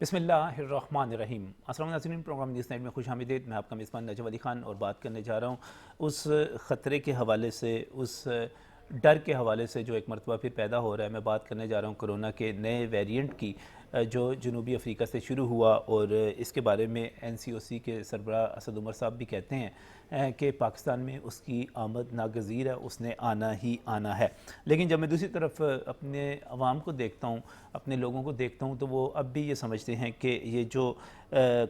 بسم اللہ الرحمن الرحیم۔ السلام علیکم، پروگرام نیوز نائٹ میں خوش آمدید۔ میں آپ کا میزبان نجم علی خان اور بات کرنے جا رہا ہوں اس خطرے کے حوالے سے، اس ڈر کے حوالے سے جو ایک مرتبہ پھر پیدا ہو رہا ہے۔ میں بات کرنے جا رہا ہوں کرونا کے نئے ویریئنٹ کی جو جنوبی افریقہ سے شروع ہوا، اور اس کے بارے میں NCOC کے سربراہ اسد عمر صاحب بھی کہتے ہیں کہ پاکستان میں اس کی آمد ناگزیر ہے، اس نے آنا ہی آنا ہے۔ لیکن جب میں دوسری طرف اپنے عوام کو دیکھتا ہوں، اپنے لوگوں کو دیکھتا ہوں، تو وہ اب بھی یہ سمجھتے ہیں کہ یہ جو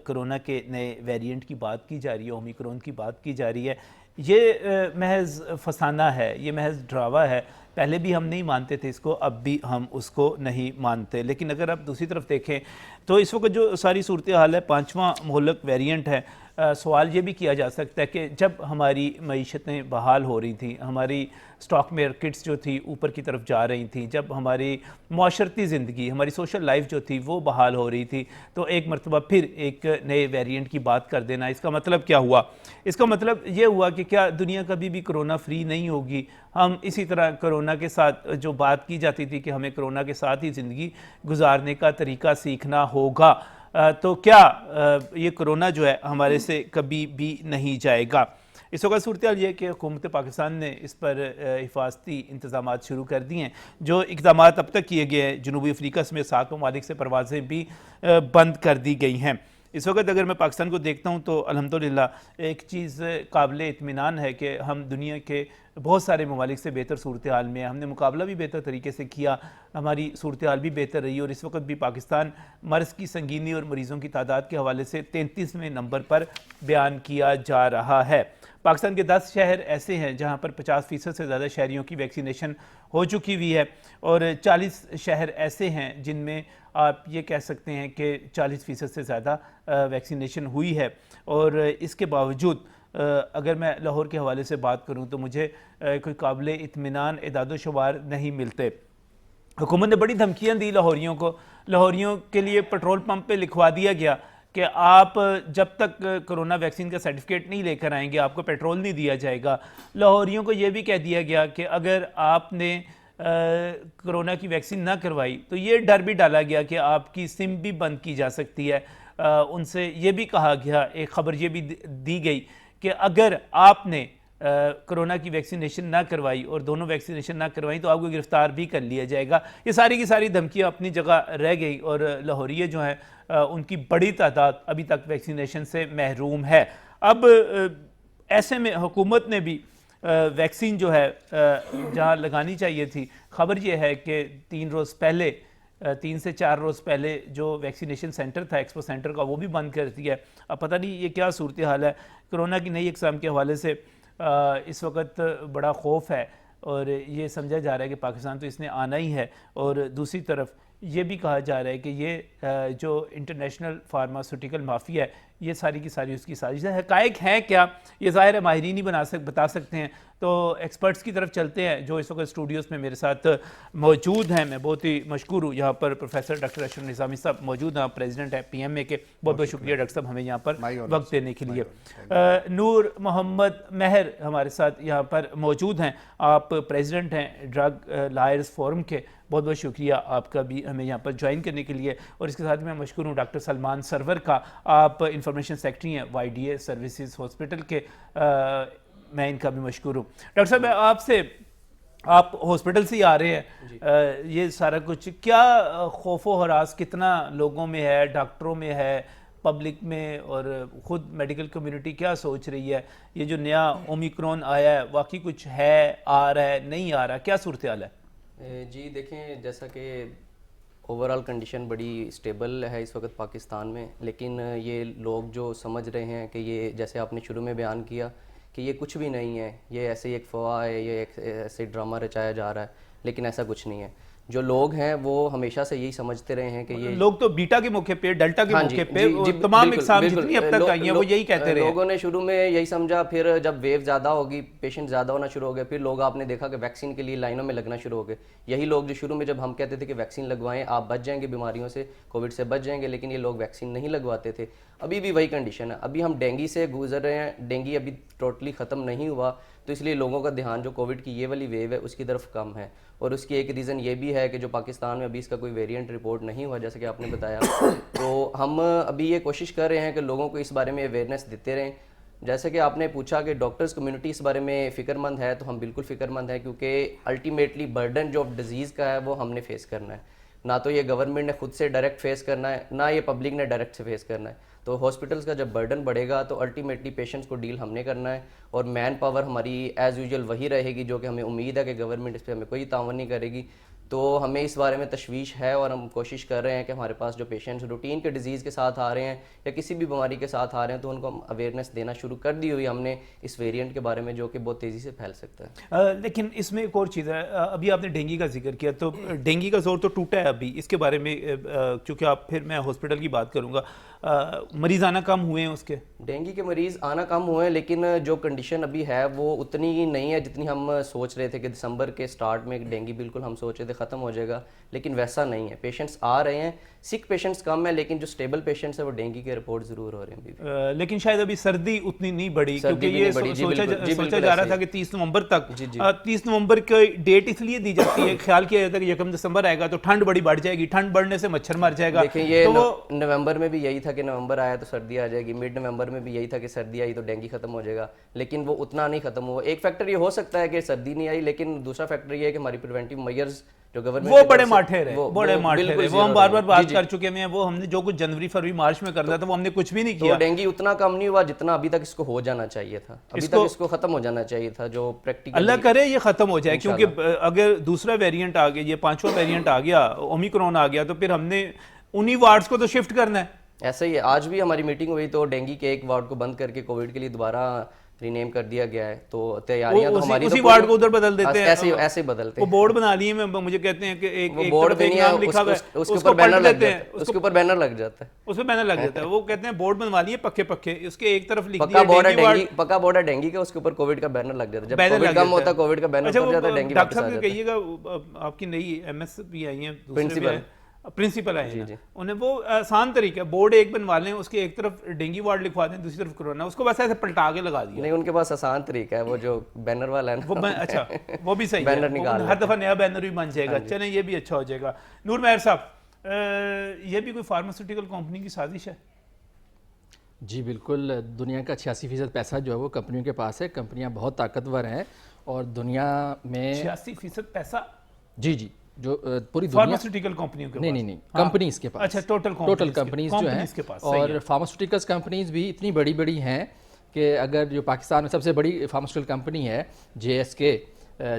کرونا کے نئے ویریئنٹ کی بات کی جا رہی ہے، اومیکرون کی بات کی جا رہی ہے، یہ محض فسانہ ہے، یہ محض ڈراوا ہے۔ پہلے بھی ہم نہیں مانتے تھے اس کو، اب بھی ہم اس کو نہیں مانتے۔ لیکن اگر آپ دوسری طرف دیکھیں تو اس وقت جو ساری صورتحال ہے، 5واں مہلک ویریئنٹ ہے۔ سوال یہ بھی کیا جا سکتا ہے کہ جب ہماری معیشتیں بحال ہو رہی تھیں، ہماری سٹاک مارکیٹس جو تھی اوپر کی طرف جا رہی تھیں، جب ہماری معاشرتی زندگی، ہماری سوشل لائف جو تھی وہ بحال ہو رہی تھی، تو ایک مرتبہ پھر ایک نئے ویریئنٹ کی بات کر دینا، اس کا مطلب کیا ہوا؟ اس کا مطلب یہ ہوا کہ کیا دنیا کبھی بھی کرونا فری نہیں ہوگی؟ ہم اسی طرح کرونا کے ساتھ جو بات کی جاتی تھی کہ ہمیں کرونا کے ساتھ ہی زندگی گزارنے کا طریقہ سیکھنا ہوگا، تو کیا یہ کرونا جو ہے ہمارے سے کبھی بھی نہیں جائے گا؟ اس وقت صورتحال یہ کہ حکومت پاکستان نے اس پر حفاظتی انتظامات شروع کر دی ہیں۔ جو اقدامات اب تک کیے گئے ہیں، جنوبی افریقہ سمیت 7 ممالک سے پروازیں بھی بند کر دی گئی ہیں۔ اس وقت اگر میں پاکستان کو دیکھتا ہوں تو الحمدللہ ایک چیز قابل اطمینان ہے کہ ہم دنیا کے بہت سارے ممالک سے بہتر صورتحال میں ہیں، ہم نے مقابلہ بھی بہتر طریقے سے کیا، ہماری صورتحال بھی بہتر رہی، اور اس وقت بھی پاکستان مرض کی سنگینی اور مریضوں کی تعداد کے حوالے سے 33ویں نمبر پر بیان کیا جا رہا ہے۔ پاکستان کے 10 شہر ایسے ہیں جہاں پر 50% سے زیادہ شہریوں کی ویکسینیشن ہو چکی ہوئی ہے، اور 40 شہر ایسے ہیں جن میں آپ یہ کہہ سکتے ہیں کہ 40% سے زیادہ ویکسینیشن ہوئی ہے۔ اور اس کے باوجود اگر میں لاہور کے حوالے سے بات کروں تو مجھے کوئی قابل اطمینان اعداد و شمار نہیں ملتے۔ حکومت نے بڑی دھمکیاں دی لاہوریوں کو، لاہوریوں کے لیے پیٹرول پمپ پہ لکھوا دیا گیا کہ آپ جب تک کرونا ویکسین کا سرٹیفکیٹ نہیں لے کر آئیں گے آپ کو پیٹرول نہیں دیا جائے گا۔ لاہوریوں کو یہ بھی کہہ دیا گیا کہ اگر آپ نے کرونا کی ویکسین نہ کروائی تو یہ ڈر بھی ڈالا گیا کہ آپ کی سم بھی بند کی جا سکتی ہے۔ ان سے یہ بھی کہا گیا، ایک خبر یہ بھی دی گئی کہ اگر آپ نے کرونا کی ویکسینیشن نہ کروائی اور دونوں ویکسینیشن نہ کروائی تو آپ کو گرفتار بھی کر لیا جائے گا۔ یہ ساری کی ساری دھمکیاں اپنی جگہ رہ گئی، اور لاہوریے جو ہیں ان کی بڑی تعداد ابھی تک ویکسینیشن سے محروم ہے۔ اب ایسے میں حکومت نے بھی ویکسین جو ہے جہاں لگانی چاہیے تھی، خبر یہ ہے کہ 3 سے 4 روز پہلے جو ویکسینیشن سینٹر تھا ایکسپو سینٹر کا، وہ بھی بند کر دیا ہے۔ اب پتہ نہیں یہ کیا صورتحال ہے۔ کرونا کی نئی اقسام کے حوالے سے اس وقت بڑا خوف ہے، اور یہ سمجھا جا رہا ہے کہ پاکستان تو اس نے آنا ہی ہے، اور دوسری طرف یہ بھی کہا جا رہا ہے کہ یہ جو انٹرنیشنل فارماسیوٹیکل مافیا ہے، یہ ساری کی ساری اس کی سازش ہے۔ حقائق ہیں کیا، یہ ظاہر ہے ماہرین ہی بتا سکتے ہیں۔ تو ایکسپرٹس کی طرف چلتے ہیں جو اس وقت اسٹوڈیوز میں میرے ساتھ موجود ہیں۔ میں بہت ہی مشکور ہوں، یہاں پر پروفیسر ڈاکٹر اشرف نظامی صاحب موجود ہیں، پریزیڈنٹ ہیں PMA کے۔ بہت بہت شکریہ ڈاکٹر صاحب ہمیں یہاں پر وقت دینے کے لیے۔ نور محمد مہر ہمارے ساتھ یہاں پر موجود ہیں، آپ پریزیڈنٹ ہیں ڈرگ لائرز فورم کے۔ بہت بہت شکریہ آپ کا بھی ہمیں یہاں پر جوائن کرنے کے لیے۔ اور اس کے ساتھ میں مشکور ہوں ڈاکٹر سلمان سرور کا، آپ انفارمیشن سیکرٹری ہیں YDA سروسز ہاسپٹل کے، میں ان کا بھی مشکور ہوں۔ ڈاکٹر صاحب میں آپ ہاسپٹل سے ہی آ رہے ہیں، یہ سارا کچھ کیا خوف و ہراس کتنا لوگوں میں ہے، ڈاکٹروں میں ہے، پبلک میں، اور خود میڈیکل کمیونٹی کیا سوچ رہی ہے؟ یہ جو نیا اومیکرون آیا ہے واقعی کچھ ہے، آ رہا ہے، نہیں آ رہا، کیا صورتحال ہے؟ جی دیکھیں، جیسا کہ اوورال کنڈیشن بڑی سٹیبل ہے اس وقت پاکستان میں، لیکن یہ لوگ جو سمجھ رہے ہیں کہ یہ، جیسے آپ نے شروع میں بیان کیا کہ یہ کچھ بھی نہیں ہے، یہ ایسے ہی ایک فواہ ہے، یہ ایسے ڈرامہ رچایا جا رہا ہے، لیکن ایسا کچھ نہیں ہے۔ جو لوگ ہیں وہ ہمیشہ سے یہی سمجھتے رہے ہیں کہ یہ لوگ تو بیٹا کے موقع پہ، ڈیلٹا کے موقع پہ، تمام اقسام جتنی اب تک آئی ہیں وہ یہی کہتے رہے ہیں۔ لوگوں نے شروع میں یہی سمجھا، پھر جب ویو زیادہ ہوگی، پیشنٹ زیادہ ہونا شروع ہو گئے، پھر لوگ، آپ نے دیکھا کہ ویکسین کے لیے لائنوں میں لگنا شروع ہو گئے۔ یہی لوگ جو شروع میں جب ہم کہتے تھے کہ ویکسین لگوائیں آپ بچ جائیں گے بیماریوں سے، کووڈ سے بچ جائیں گے، لیکن یہ لوگ ویکسین نہیں لگواتے تھے۔ ابھی بھی وہی کنڈیشن ہے، ابھی ہم ڈینگی سے گزر رہے ہیں، ڈینگی ابھی ٹوٹلی ختم نہیں ہوا۔ تو اس لیے لوگوں کا دھیان جو کووڈ کی یہ والی ویو ہے اس کی طرف کم ہے. اور اس کی ایک ریزن یہ بھی ہے کہ جو پاکستان میں ابھی اس کا کوئی ویریئنٹ رپورٹ نہیں ہوا جیسے کہ آپ نے بتایا, تو ہم ابھی یہ کوشش کر رہے ہیں کہ لوگوں کو اس بارے میں اویئرنیس دیتے رہیں. جیسے کہ آپ نے پوچھا کہ ڈاکٹرز کمیونٹی اس بارے میں فکر مند ہے, تو ہم بالکل فکر مند ہیں, کیونکہ الٹیمیٹلی برڈن جو ڈیزیز کا ہے وہ ہم نے فیس کرنا ہے. نہ تو یہ گورنمنٹ نے خود سے ڈائریکٹ فیس کرنا ہے, نہ یہ پبلک نے ڈائریکٹ سے فیس کرنا ہے. تو ہاسپٹلس کا جب برڈن بڑھے گا تو الٹیمیٹلی پیشنٹس کو ڈیل ہم نے کرنا ہے, اور مین پاور ہماری ایز یوزول وہی رہے گی, جو کہ ہمیں امید ہے کہ گورنمنٹ اس پہ ہمیں کوئی تعاون نہیں کرے گی. تو ہمیں اس بارے میں تشویش ہے, اور ہم کوشش کر رہے ہیں کہ ہمارے پاس جو پیشنٹس روٹین کے ڈیزیز کے ساتھ آ رہے ہیں یا کسی بھی بیماری کے ساتھ آ رہے ہیں, تو ان کو ہم اویئرنیس دینا شروع کر دی ہوئی ہم نے اس ویریئنٹ کے بارے میں, جو کہ بہت تیزی سے پھیل سکتا ہے. لیکن اس میں ایک اور چیز ہے, ابھی آپ نے ڈینگی کا ذکر کیا, تو ڈینگی کا زور تو ٹوٹا ہے ابھی, اس کے بارے میں چونکہ آپ پھر میں ہاسپٹل کی بات کروں گا, مریض آنا کم ہوئے ہیں اس کے, ڈینگی کے مریض آنا کم ہوئے ہیں, لیکن جو کنڈیشن ابھی ہے وہ اتنی ہی نہیں ہے جتنی ہم سوچ رہے تھے کہ دسمبر کے سٹارٹ میں ڈینگی بالکل ہم سوچ رہے تھے ختم ہو جائے گا, لیکن ویسا نہیں ہے. پیشنٹس آ رہے ہیں, سک پیشنٹس کم ہیں, لیکن جو سٹیبل پیشنٹس ہیں وہ ڈینگی کے رپورٹ ضرور ہو رہے ہیں ابھی. لیکن شاید ابھی سردی اتنی نہیں بڑھی, کیونکہ یہ سوچا جا رہا تھا کہ 30 نومبر تک, 30 نومبر کی ڈیٹ اس لیے دی جاتی ہے, خیال کیا جاتا ہے کہ 1 دسمبر آئے گا تو ٹھنڈ بڑی بڑھ جائے گی, ٹھنڈ بڑھنے سے مچھر مر جائے گا. دیکھیں یہ نومبر میں بھی یہی تھا کہ نومبر آیا تو سردی آ جائے گی, مڈ نومبر میں بھی یہی تھا کہ سردی آئی تو ڈینگی ختم ہو جائے گا, لیکن وہ اتنا نہیں ختم ہوا. ایک فیکٹر یہ ہو سکتا ہے کہ سردی نہیں آئی, لیکن دوسرا فیکٹر یہ ہے کہ ہماری پریونٹیو میئرز جو گورنمنٹ وہ بڑے ماٹھے رہے, وہ ہم بار بار بات کر چکے ہیں, وہ ہم نے جو کچھ جنوری فروری مارچ میں کرنا تھا وہ ہم نے کچھ بھی نہیں کیا. تو ڈینگی اتنا کم نہیں ہوا جتنا ابھی تک اس کو ہو جانا چاہیے تھا, ابھی تک اس کو ختم ہو جانا چاہیے تھا, جو پریکٹیکل اللہ کرے یہ ختم ہو جائے, کیونکہ اگر دوسرا ویریئنٹ آ گیا, یہ 5واں ویریئنٹ آ گیا, اومیکرون آ گیا, تو پھر ہم نے انہی وارڈز کو تو شفٹ کرنا ہے. ایسا ہی ہے, آج بھی ہماری میٹنگ ہوئی تو ڈینگی کے ایک وارڈ کو بند کر کے کووڈ کے لیے دوبارہ ری نیم کر دیا گیا ہے. تو تیاریاں تو ہماری اسی وارڈ کو ادھر بدل دیتے ہیں, ایسے بدلتے وہ بورڈ بنا لیے ہیں, مجھے کہتے ہیں کہ ایک بورڈ نہیں ہے, اس کے اوپر بینر لگ جاتا ہے, اس کے اوپر بینر لگ جاتا ہے, اس پہ بینر لگ جاتا ہے. وہ کہتے ہیں بورڈ بنوا لیے پکے پکے, اس کے ایک طرف لکھ دیا پکا بورڈ ہے ڈینگی کا, اس کے اوپر کووڈ کا بینر لگ جاتا ہے, جب کووڈ کم ہوتا ہے کووڈ کا بینر اتر جاتا ہے, ڈینگی واپس آ جاتا ہے. ڈاکٹر صاحب کہیے گا, آپ کی نئی ایم ایس بھی آئی ہیں, پرنسپل آئے ہیں, انہیں وہ آسان طریقہ ہے, بورڈ ایک بنوا لیں, اس کے ایک طرف ڈینگی وارڈ لکھوا دیں, دوسری طرف کرونا, اس کو بس ایسے پلٹا کے لگا دیا. نہیں, ان کے پاس آسان طریقہ ہے, وہ جو بینر والا ہے نا, اچھا وہ بھی صحیح ہے, ہر دفعہ نیا بینر بھی بن جائے گا, چلیں یہ بھی اچھا ہو جائے گا. نور مہر صاحب, یہ بھی کوئی فارماسیوٹیکل کمپنی کی سازش ہے؟ جی بالکل, دنیا کا 86% پیسہ جو ہے وہ کمپنیوں کے پاس ہے, کمپنیاں بہت طاقتور ہیں, اور دنیا میں 86% پیسہ, جی جو پوری دنیا فارماسیوٹیکل کمپنیوں کے پاس, نہیں کمپنیز کے پاس, اچھا ٹوٹل کمپنیز جو ہیں, اور فارماسیوٹیکلس کمپنیز بھی اتنی بڑی بڑی ہیں کہ اگر جو پاکستان میں سب سے بڑی فارماسیوٹیکل کمپنی ہے JSK,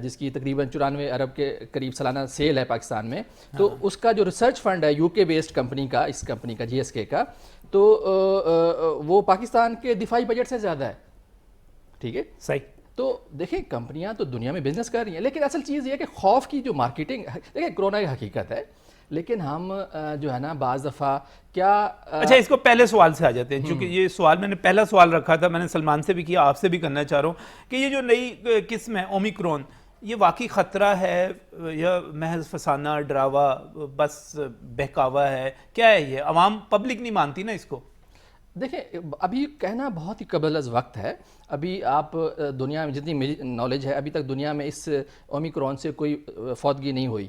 جس کی تقریباً 94 ارب کے قریب سالانہ سیل ہے پاکستان میں, تو اس کا جو ریسرچ فنڈ ہے UK بیسڈ کمپنی کا, اس کمپنی کا JSK کا, تو وہ پاکستان کے دفاعی بجٹ سے زیادہ ہے. ٹھیک ہے, صحیح. تو دیکھیں کمپنیاں تو دنیا میں بزنس کر رہی ہیں, لیکن اصل چیز یہ ہے کہ خوف کی جو مارکیٹنگ, دیکھیں کرونا کی حقیقت ہے, لیکن ہم جو ہے نا بعض دفعہ کیا, اچھا اس کو پہلے سوال سے آ جاتے ہیں, چونکہ یہ سوال میں نے پہلا سوال رکھا تھا, میں نے سلمان سے بھی کیا, آپ سے بھی کرنا چاہ رہا ہوں کہ یہ جو نئی قسم ہے اومیکرون, یہ واقعی خطرہ ہے یا محض فسانہ, ڈراوا, بس بہکاوا ہے, کیا ہے یہ؟ عوام پبلک نہیں مانتی نا اس کو. دیکھیں ابھی کہنا بہت ہی قبل از وقت ہے, ابھی آپ دنیا میں جتنی میری نالج ہے ابھی تک دنیا میں اس اومیکرون سے کوئی فوتگی نہیں ہوئی,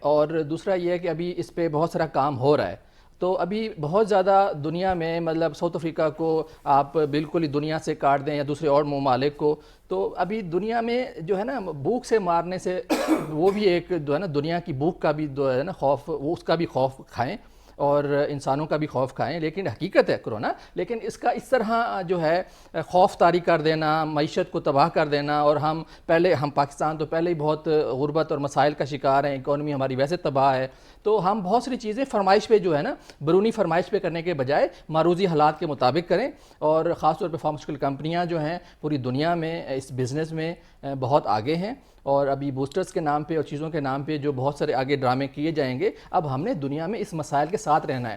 اور دوسرا یہ ہے کہ ابھی اس پہ بہت سارا کام ہو رہا ہے. تو ابھی بہت زیادہ دنیا میں, مطلب ساؤتھ افریقہ کو آپ بالکل ہی دنیا سے کاٹ دیں یا دوسرے اور ممالک کو, تو ابھی دنیا میں جو ہے نا بھوک سے مارنے سے, وہ بھی ایک جو ہے نا دنیا کی بھوک کا بھی جو ہے نا خوف, وہ اس کا بھی خوف کھائیں اور انسانوں کا بھی خوف کھائیں, لیکن حقیقت ہے کرونا, لیکن اس کا اس طرح جو ہے خوف طاری کر دینا, معیشت کو تباہ کر دینا, اور ہم پاکستان تو پہلے ہی بہت غربت اور مسائل کا شکار ہیں, اکانومی ہماری ویسے تباہ ہے, تو ہم بہت ساری چیزیں فرمائش پہ جو ہے نا بیرونی فرمائش پہ کرنے کے بجائے معروضی حالات کے مطابق کریں, اور خاص طور پہ فارماسیوٹیکل کمپنیاں جو ہیں پوری دنیا میں اس بزنس میں بہت آگے ہیں, اور ابھی بوسٹرز کے نام پہ اور چیزوں کے نام پہ جو بہت سارے آگے ڈرامے کیے جائیں گے, اب ہم نے دنیا میں اس مسائل کے ساتھ رہنا ہے.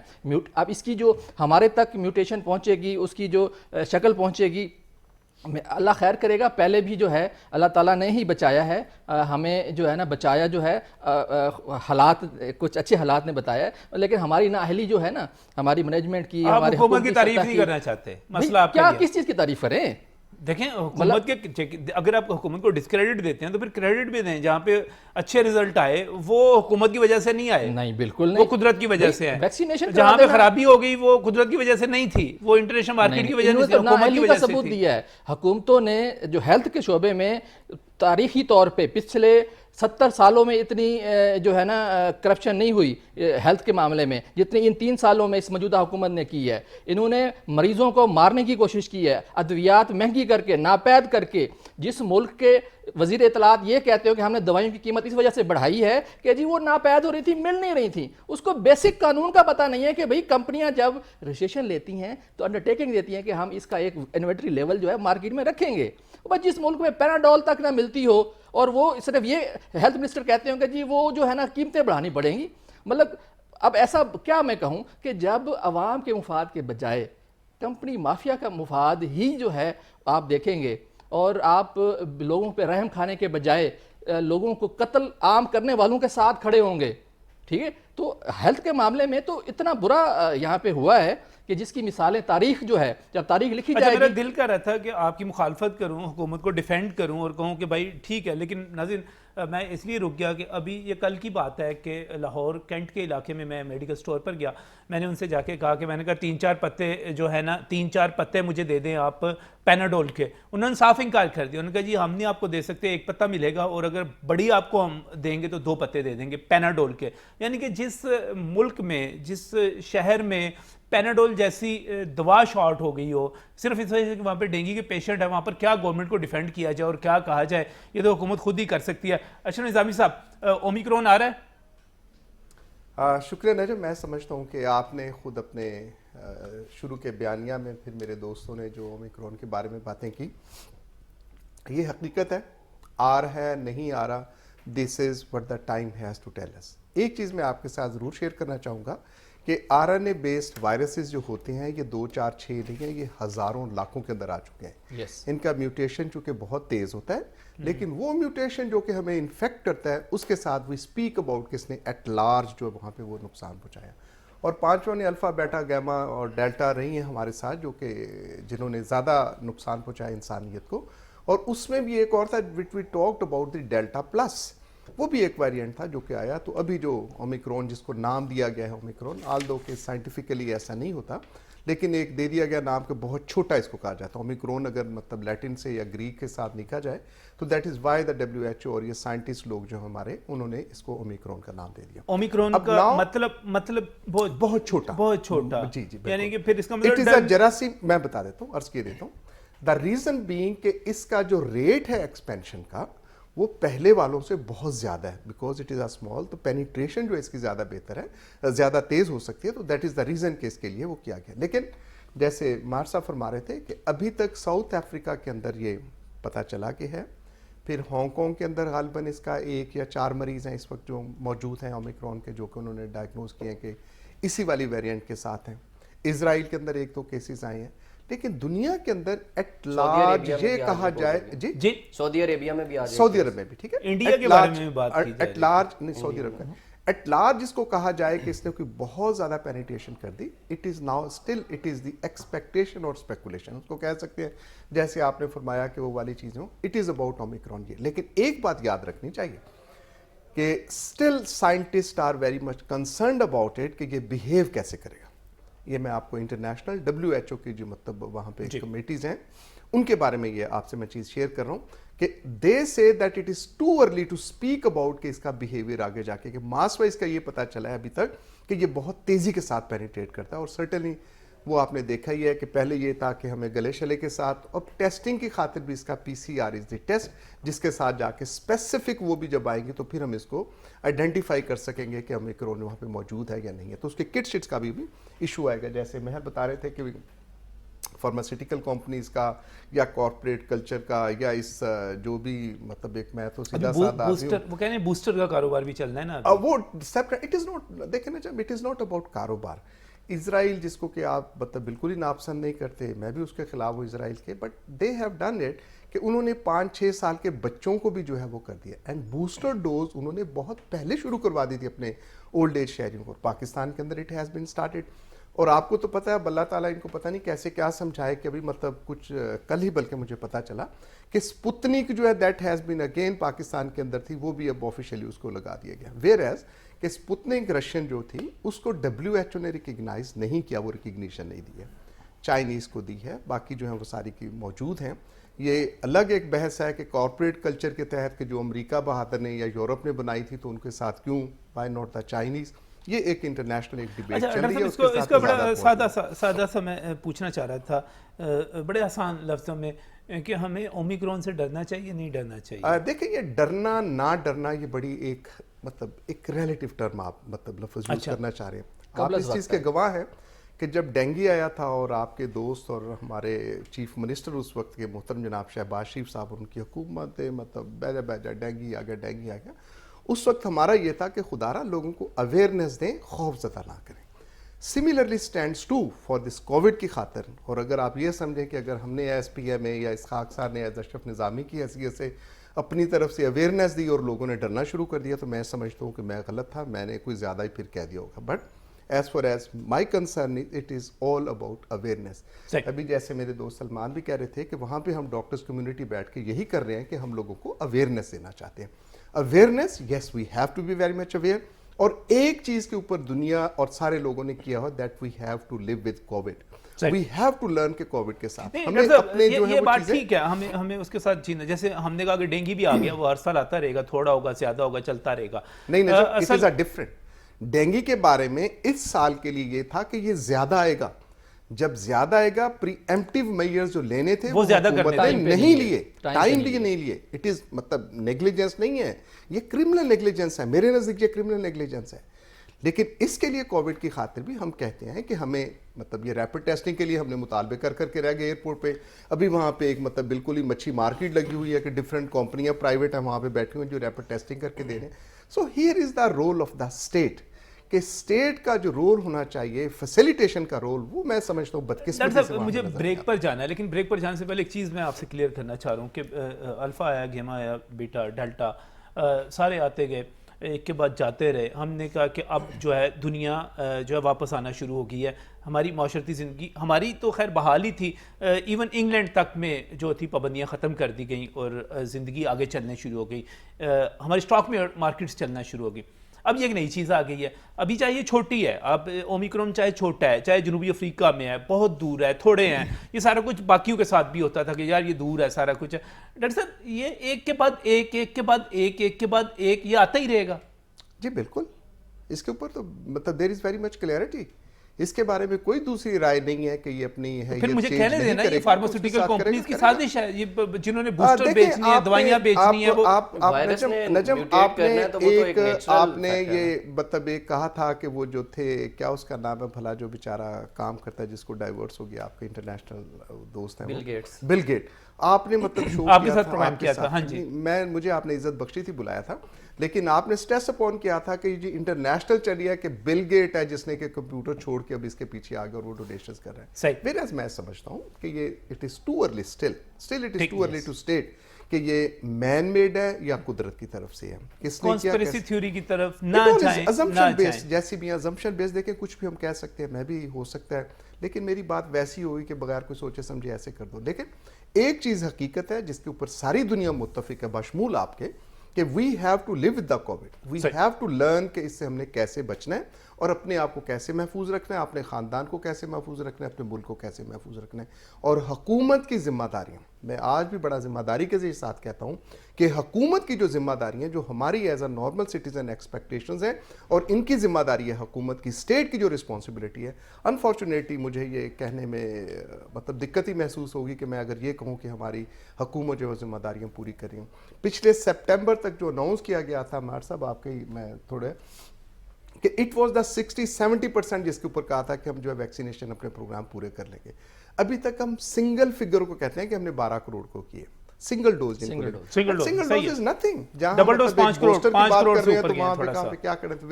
اب اس کی جو ہمارے تک میوٹیشن پہنچے گی, اس کی جو شکل پہنچے گی, اللہ خیر کرے گا, پہلے بھی جو ہے اللہ تعالیٰ نے ہی بچایا ہے ہمیں, جو ہے نا بچایا جو ہے حالات, کچھ اچھے حالات نے بتایا ہے, لیکن ہماری نااہلی جو ہے نا ہماری مینجمنٹ کی, ہماری حکومت کی تعریف نہیں کرنا چاہتے, مسئلہ آپ کیا کس چیز کی تعریف کریں؟ دیکھیں حکومت کے اگر آپ حکومت کو ڈسکریڈٹ دیتے ہیں تو پھر کریڈٹ بھی دیں. جہاں پہ اچھے رزلٹ آئے وہ حکومت کی وجہ سے نہیں آئے, نہیں بالکل وہ نہیں, قدرت کی وجہ سے آئے. ویکسینیشن جہاں پہ خرابی ہو گئی وہ قدرت کی وجہ سے نہیں تھی, وہ انٹرنیشنل مارکیٹ کی وجہ سے, حکومت کی وجہ سے ثبوت تھی. دیا ہے حکومتوں نے جو ہیلتھ کے شعبے میں تاریخی طور پہ پچھلے 70 سالوں میں اتنی جو ہے نا کرپشن نہیں ہوئی ہیلتھ کے معاملے میں جتنی ان 3 سالوں میں اس موجودہ حکومت نے کی ہے. انہوں نے مریضوں کو مارنے کی کوشش کی ہے, ادویات مہنگی کر کے, ناپید کر کے. جس ملک کے وزیر اطلاعات یہ کہتے ہو کہ ہم نے دوائیوں کی قیمت اس وجہ سے بڑھائی ہے کہ جی وہ ناپید ہو رہی تھی, مل نہیں رہی تھی, اس کو بیسک قانون کا پتہ نہیں ہے کہ بھئی کمپنیاں جب رجسٹریشن لیتی ہیں تو انڈرٹیکنگ دیتی ہیں کہ ہم اس کا ایک انوینٹری لیول جو ہے مارکیٹ میں رکھیں گے. بس جس ملک میں پیناڈول تک نہ ملتی ہو اور وہ صرف یہ ہیلتھ منسٹر کہتے ہیں کہ جی وہ جو ہے نا قیمتیں بڑھانی پڑیں گی. مطلب اب ایسا کیا میں کہوں کہ جب عوام کے مفاد کے بجائے کمپنی مافیا کا مفاد ہی جو ہے آپ دیکھیں گے, اور آپ لوگوں پہ رحم کھانے کے بجائے لوگوں کو قتل عام کرنے والوں کے ساتھ کھڑے ہوں گے, ٹھیک ہے. تو ہیلتھ کے معاملے میں تو اتنا برا یہاں پہ ہوا ہے کہ جس کی مثالیں تاریخ جو ہے جب تاریخ لکھی جائے میرا گی. دل کر رہا تھا کہ آپ کی مخالفت کروں, حکومت کو ڈیفینڈ کروں اور کہوں کہ بھائی ٹھیک ہے, لیکن ناظرین میں اس لیے رک گیا کہ ابھی یہ کل کی بات ہے کہ لاہور کینٹ کے علاقے میں میڈیکل سٹور پر گیا. میں نے ان سے جا کے کہا کہ میں نے کہا 3-4 پتے جو ہے نا 3-4 پتے مجھے دے دیں آپ پیناڈول کے. انہوں نے صاف انکار کر دیا. انہوں نے کہا جی ہم نہیں آپ کو دے سکتے, 1 پتا ملے گا اور اگر بڑی آپ کو ہم دیں گے تو 2 پتے دے دیں گے پیناڈول کے. یعنی کہ جس ملک میں, جس شہر میں پیناڈول جیسی دوا شارٹ ہو گئی ہو صرف اس وجہ سے کہ وہاں پہ ڈینگی کے پیشنٹ ہے, وہاں پر کیا گورنمنٹ کو ڈیفینڈ کیا جائے اور کیا کہا جائے, یہ تو حکومت خود ہی کر سکتی ہے. اشرف نظامی صاحب, اومیکرون آ رہا ہے؟ شکریہ نجم. میں سمجھتا ہوں کہ آپ نے خود اپنے شروع کے بیانیہ میں, پھر میرے دوستوں نے جو اومیکرون کے بارے میں باتیں کی, یہ حقیقت ہے, آ رہا ہے نہیں آ رہا, this is what the time has to tell us. ایک چیز میں آپ کے ساتھ ضرور شیئر کرنا چاہوں گا کہ RNA بیسڈ وائرسز جو ہوتے ہیں یہ 2-4-6 نہیں ہیں, یہ ہزاروں لاکھوں کے اندر آ چکے ہیں. ان کا میوٹیشن چونکہ بہت تیز ہوتا ہے, لیکن وہ میوٹیشن جو کہ ہمیں انفیکٹ کرتا ہے اس کے ساتھ وی اسپیک اباؤٹ کس نے ایٹ لارج جو وہاں پہ وہ نقصان پہنچایا. اور 5 نے الفا بیٹا گیما اور ڈیلٹا رہی ہیں ہمارے ساتھ جو کہ جنہوں نے زیادہ نقصان پہنچایا انسانیت کو. اور اس میں بھی ایک اور تھا what we talked about the delta plus, وہ بھی ایک ویریئنٹ تھا جو کہ آیا. تو ابھی جو اومیکرون جس کو نام دیا گیا ہے اومیکرون, آلدو کہ سائنٹیفکلی ایسا نہیں ہوتا, لیکن ایک دے دیا گیا نام کہ بہت چھوٹا اس کو کہا جاتا ہے اومیکرون. اگر مطلب لیٹن سے یا گریک کے ساتھ لکھا جائے تو that is why the WHO اور یہ سائنٹسٹ لوگ جو ہمارے انہوں نے اس کو اومیکرون کا نام دے دیا. اومیکرون کا مطلب بہت چھوٹا, بہت چھوٹا. جی جی, یعنی کہ پھر اس کا اٹ از اے جراثیم. میں بتا دیتا ہوں, عرض کیے دیتا ہوں. دا ریزن بینگ کہ اس کا جو ریٹ ہے ایکسپینشن کا وہ پہلے والوں سے بہت زیادہ ہے, because it is a small, تو پینیٹریشن جو اس کی زیادہ بہتر ہے, زیادہ تیز ہو سکتی ہے. تو دیٹ از دا ریزن کہ اس کے لیے وہ کیا گیا. لیکن جیسے مار صاحب فرما رہے تھے کہ ابھی تک ساؤتھ افریقہ کے اندر یہ پتہ چلا کہ ہے, پھر ہانگ کانگ کے اندر غالباً اس کا 1 یا 4 مریض ہیں اس وقت جو موجود ہیں اومیکرون کے, جو کہ انہوں نے ڈائگنوز کیے ہیں کہ اسی والی ویریئنٹ کے ساتھ ہیں. اسرائیل کے اندر 1-2 کیسز آئے ہیں, لیکن دنیا کے اندر ایٹ لارج یہ کہا جائے, جی سعودی عربیہ میں بھی آ جائے, سعودی عرب میں بھی, ٹھیک ہے, انڈیا کے بارے میں بھی بات کی ایٹ لارج نہیں, سعودی عرب کا ایٹ لارج جس کو کہا جائے کہ اس نے کوئی بہت زیادہ پینیٹریشن کر دی. It is now still it is the expectation اور اسپیکولیشن, اس کو کہہ سکتے ہیں جیسے آپ نے فرمایا کہ وہ والی چیزیں. اٹ از اباؤٹ اومیکرون یہ. لیکن ایک بات یاد رکھنی چاہیے کہ still scientists are very much concerned about it کہ یہ بیہیو کیسے کرے گا. یہ میں آپ کو انٹرنیشنل WHO کی جو مطلب وہاں پہ کمیٹیز ہیں ان کے بارے میں یہ آپ سے میں چیز شیئر کر رہا ہوں کہ they say that it is too early to speak about کہ اس کا بیہیویئر آگے جا کے, کہ ماس وائز کا یہ پتہ چلا ہے ابھی تک کہ یہ بہت تیزی کے ساتھ پینیٹریٹ کرتا ہے. اور سرٹنلی وہ آپ نے دیکھا ہی ہے کہ پہلے یہ تھا کہ ہمیں گلے شلے کے ساتھ, اب ٹیسٹنگ کی خاطر بھی اس کا PCR از دی ٹیسٹ جس کے ساتھ جا کے اسپیسیفک وہ بھی جب آئیں گی تو پھر ہم اس کو آئیڈینٹیفائی کر سکیں گے کہ اومیکرون وہاں پہ موجود ہے یا نہیں ہے. تو اس کے کٹ شٹس کا بھی ایشو آئے گا. جیسے مہر بتا رہے تھے کہ فارماسیوٹیکل کمپنیز کا یا کارپوریٹ کلچر کا یا اس جو بھی مطلب ایک میں تو سیدھا سادہ وہ کہنے بوسٹر کا کاروبار بھی چلنا ہے نا وہ سیپریٹ. اٹ از ناٹ, دیکھیں نا جب اٹ از ناٹ اباؤٹ کاروبار. اسرائیل جس کو کہ آپ مطلب بالکل ہی ناپسند نہیں کرتے, میں بھی اس کے خلاف ہوں اسرائیل کے, but they have done it کہ انہوں نے 5-6 سال کے بچوں کو بھی جو ہے وہ کر دیا. اینڈ بوسٹر ڈوز انہوں نے بہت پہلے شروع کروا دی تھی اپنے اولڈ ایج شہریوں کو. پاکستان کے اندر اٹ ہیز بین اسٹارٹیڈ. اور آپ کو تو پتہ ہے اب اللہ تعالیٰ ان کو پتہ نہیں کیسے کیا سمجھائے کہ ابھی مطلب کچھ کل ہی بلکہ مجھے پتہ چلا کہ سپوتنک جو ہے that has been again Pakistan کے اندر تھی، وہ بھی اب آفیشیلی اس کو لگا دیا گیا. ویئر ایز کہ سپوتنک رشین جو تھی اس کو WHO نے ریکگنائز نہیں کیا، وہ ریکگنیشن نہیں دی ہے، چائنیز کو دی ہے، باقی جو ہیں وہ ساری کی موجود ہیں. یہ الگ ایک بحث ہے کہ کارپوریٹ کلچر کے تحت کہ جو امریکہ بہادر نے یا یورپ نے بنائی تھی تو ان کے ساتھ کیوں بائی ناٹ دا چائنیز، یہ ایک انٹرنیشنل ایک ڈیبیٹ چل رہی ہے. اس کا بڑا سادہ سا میں پوچھنا چاہ رہا تھا بڑے آسان لفظوں میں کہ ہمیں اومیکرون سے ڈرنا چاہیے نہیں ڈرنا چاہیے؟ دیکھیں یہ ڈرنا نہ ڈرنا یہ بڑی ایک مطلب ایک ریلیٹیو ٹرم آپ مطلب لفظ یوز کرنا چاہ رہے ہیں. آپ اس چیز کے گواہ ہیں کہ جب ڈینگی آیا تھا اور آپ کے دوست اور ہمارے چیف منسٹر اس وقت کے محترم جناب شہباز شریف صاحب اور ان کی حکومت مطلب بیجا ڈینگی آ گیا، اس وقت ہمارا یہ تھا کہ خدارہ لوگوں کو اویئرنیس دیں، خوف زدہ نہ کریں. Similarly stands to for this covid کی خاطر. اور اگر آپ یہ سمجھیں کہ اگر ہم نے ایس پی ایم اے یا اسحاق صاحب نے اشرف نظامی کی حیثیت سے اپنی طرف سے اویئرنیس دی اور لوگوں نے ڈرنا شروع کر دیا تو میں سمجھتا ہوں کہ میں غلط تھا، میں نے کوئی زیادہ ہی پھر کہہ دیا ہوگا. But as far as my concern it is all about awareness. ابھی جیسے میرے دوست سلمان بھی کہہ رہے تھے کہ وہاں پہ ہم ڈاکٹرز کمیونٹی بیٹھ کے یہی کر رہے ہیں کہ ہم لوگوں کو اویئرنیس دینا چاہتے ہیں. Awareness, yes we have to be very much aware. اور ایک چیز کے اوپر دنیا اور سارے لوگوں نے کیا ہو that we have to live with COVID. We have to learn کہ کووڈ کے ساتھ ہمیں اپنے جو ہے یہ بات ٹھیک ہے، ہمیں اس کے ساتھ جینا. جیسے ہم نے کہا کہ ڈینگی بھی آ گیا، وہ ہر سال آتا رہے گا، تھوڑا ہوگا زیادہ ہوگا، چلتا رہے گا. نہیں it is a different. Dengue کے بارے میں اس سال کے لیے یہ تھا کہ یہ زیادہ آئے گا. جب زیادہ آئے گا پری ایمپٹیو میئرز جو لینے تھے وہ زیادہ نہیں لیے، ٹائم لیے نہیں لیے. اٹ از مطلب نیگلیجنس نہیں ہے، یہ کرمنل نیگلیجنس ہے. میرے نزدیک یہ کرمنل نیگلیجنس ہے. لیکن اس کے لیے کووڈ کی خاطر بھی ہم کہتے ہیں کہ ہمیں مطلب یہ ریپڈ ٹیسٹنگ کے لیے ہم نے مطالبے کر کے رہ گئے ایئرپورٹ پہ. ابھی وہاں پہ ایک مطلب بالکل ہی مچھی مارکیٹ لگی ہوئی ہے کہ ڈفرینٹ کمپنیاں پرائیویٹ ہیں وہاں پہ بیٹھی ہوئی ہیں جو ریپڈ ٹیسٹنگ کر کے دے رہے ہیں. So here is the role of the state کہ اسٹیٹ کا جو رول ہونا چاہیے فیسیلیٹیشن کا رول، وہ میں سمجھتا ہوں بدقسمتی سے. مجھے بریک پر جانا ہے، لیکن بریک پر جانے سے پہلے ایک چیز میں آپ سے کلیئر کرنا چاہ رہا ہوں کہ الفا آیا، گیما آیا، بیٹا، ڈیلٹا، سارے آتے گئے، ایک کے بعد جاتے رہے. ہم نے کہا کہ اب جو ہے دنیا جو ہے واپس آنا شروع ہو گئی ہے. ہماری معاشرتی زندگی ہماری تو خیر بحال ہی تھی، ایون انگلینڈ تک میں جو تھی پابندیاں ختم کر دی گئیں اور زندگی آگے چلنے شروع ہو گئی. ہماری اسٹاک میں مارکیٹس چلنا شروع ہو گئی. اب یہ ایک نئی چیز آ گئی ہے. ابھی چاہے یہ چھوٹی ہے، اب اومیکرون چاہے چھوٹا ہے، چاہے جنوبی افریقہ میں ہے، بہت دور ہے، تھوڑے ہیں، یہ سارا کچھ باقیوں کے ساتھ بھی ہوتا تھا کہ یار یہ دور ہے سارا کچھ ہے. ڈاکٹر صاحب یہ ایک کے بعد ایک، ایک کے بعد ایک، ایک کے بعد ایک، یہ آتا ہی رہے گا؟ جی بالکل. اس کے اوپر تو مطلب دیر از ویری مچ کلیئرٹی. اس کے بارے میں کوئی دوسری رائے نہیں ہے کہ یہ اپنی ہے. پھر مجھے کہنے دینا یہ فارماسیوٹیکل کمپنیز کی سازش ہے، یہ جنہوں نے بوسٹر بیچنی ہے، دوائیاں بیچنی ہیں. وہ نجم آپ نے یہ مطلب ایک کہا تھا کہ وہ جو تھے کیا اس کا نام ہے بھلا جو بیچارہ کام کرتا ہے جس کو ڈائیورس ہو گیا، آپ کے انٹرنیشنل دوست ہیں بل گیٹ. آپ نے مطلب شو آپ کے ساتھ پروگرام کیا تھا. ہاں جی، مجھے آپ نے عزت بخشی تھی، بلایا تھا، لیکن آپ نے سٹریس اپون کیا تھا کہ یہ انٹرنیشنل چلی ہے کہ بل گیٹ ہے جس نے کہ کمپیوٹر چھوڑ کے اب اس کے پیچھے آ گئے اور وہ ڈونیشنز کر رہے ہیں. صحیح. ویئرز میں سمجھتا ہوں کہ یہ it is too early still it is too early to state کہ یہ مین میڈ ہے یا قدرت کی طرف سے ہے. کس نے کیا؟ کانسپریسی تھیوری کی طرف نہ جائیں. assumption based جیسی بھی assumption based دیکھیں کچھ بھی ہم کہہ سکتے ہیں، میں بھی ہو سکتا ہے، لیکن میری بات ویسی ہوئی کہ بغیر کوئی سوچے سمجھے ایسے کر دو. لیکن ایک چیز حقیقت ہے جس کے اوپر ساری دنیا متفق ہے بشمول آپ کے کہ we have to live with the covid. We have to learn کہ اس سے ہم نے کیسے بچنا ہے اور اپنے آپ کو کیسے محفوظ رکھنا ہے، اپنے خاندان کو کیسے محفوظ رکھنا ہے، اپنے ملک کو کیسے محفوظ رکھنا ہے. اور حکومت کی ذمہ داریاں، میں آج بھی بڑا ذمہ داری کے ساتھ کہتا ہوں کہ حکومت کی جو ذمہ داری ہیں جو ہماری as a normal citizen expectations ہیں اور ان کی ذمہ داری ہے حکومت کی، اسٹیٹ کی جو رسپانسبلٹی ہے. انفارچونیٹلی مجھے یہ کہنے میں مطلب دقت ہی محسوس ہوگی کہ میں اگر یہ کہوں کہ ہماری حکومت جو ذمہ داریاں پوری کر رہی ہوں. پچھلے سپٹمبر تک جو اناؤنس کیا گیا تھا مار صاحب آپ کے میں تھوڑے کہ اٹ واز دا 60-70% جس کے اوپر کہا تھا کہ ہم جو ہے ویکسینیشن اپنے پروگرام پورے کر لیں گے. ابھی تک ہم سنگل فگر کو کہتے ہیں کہ ہم نے 12 کروڑ کو کیے single dose. Single dose is nothing. جہاں ڈبل ڈوز 5 کروڑ سے اوپر گیا تھوڑا سا. کیا کریں تو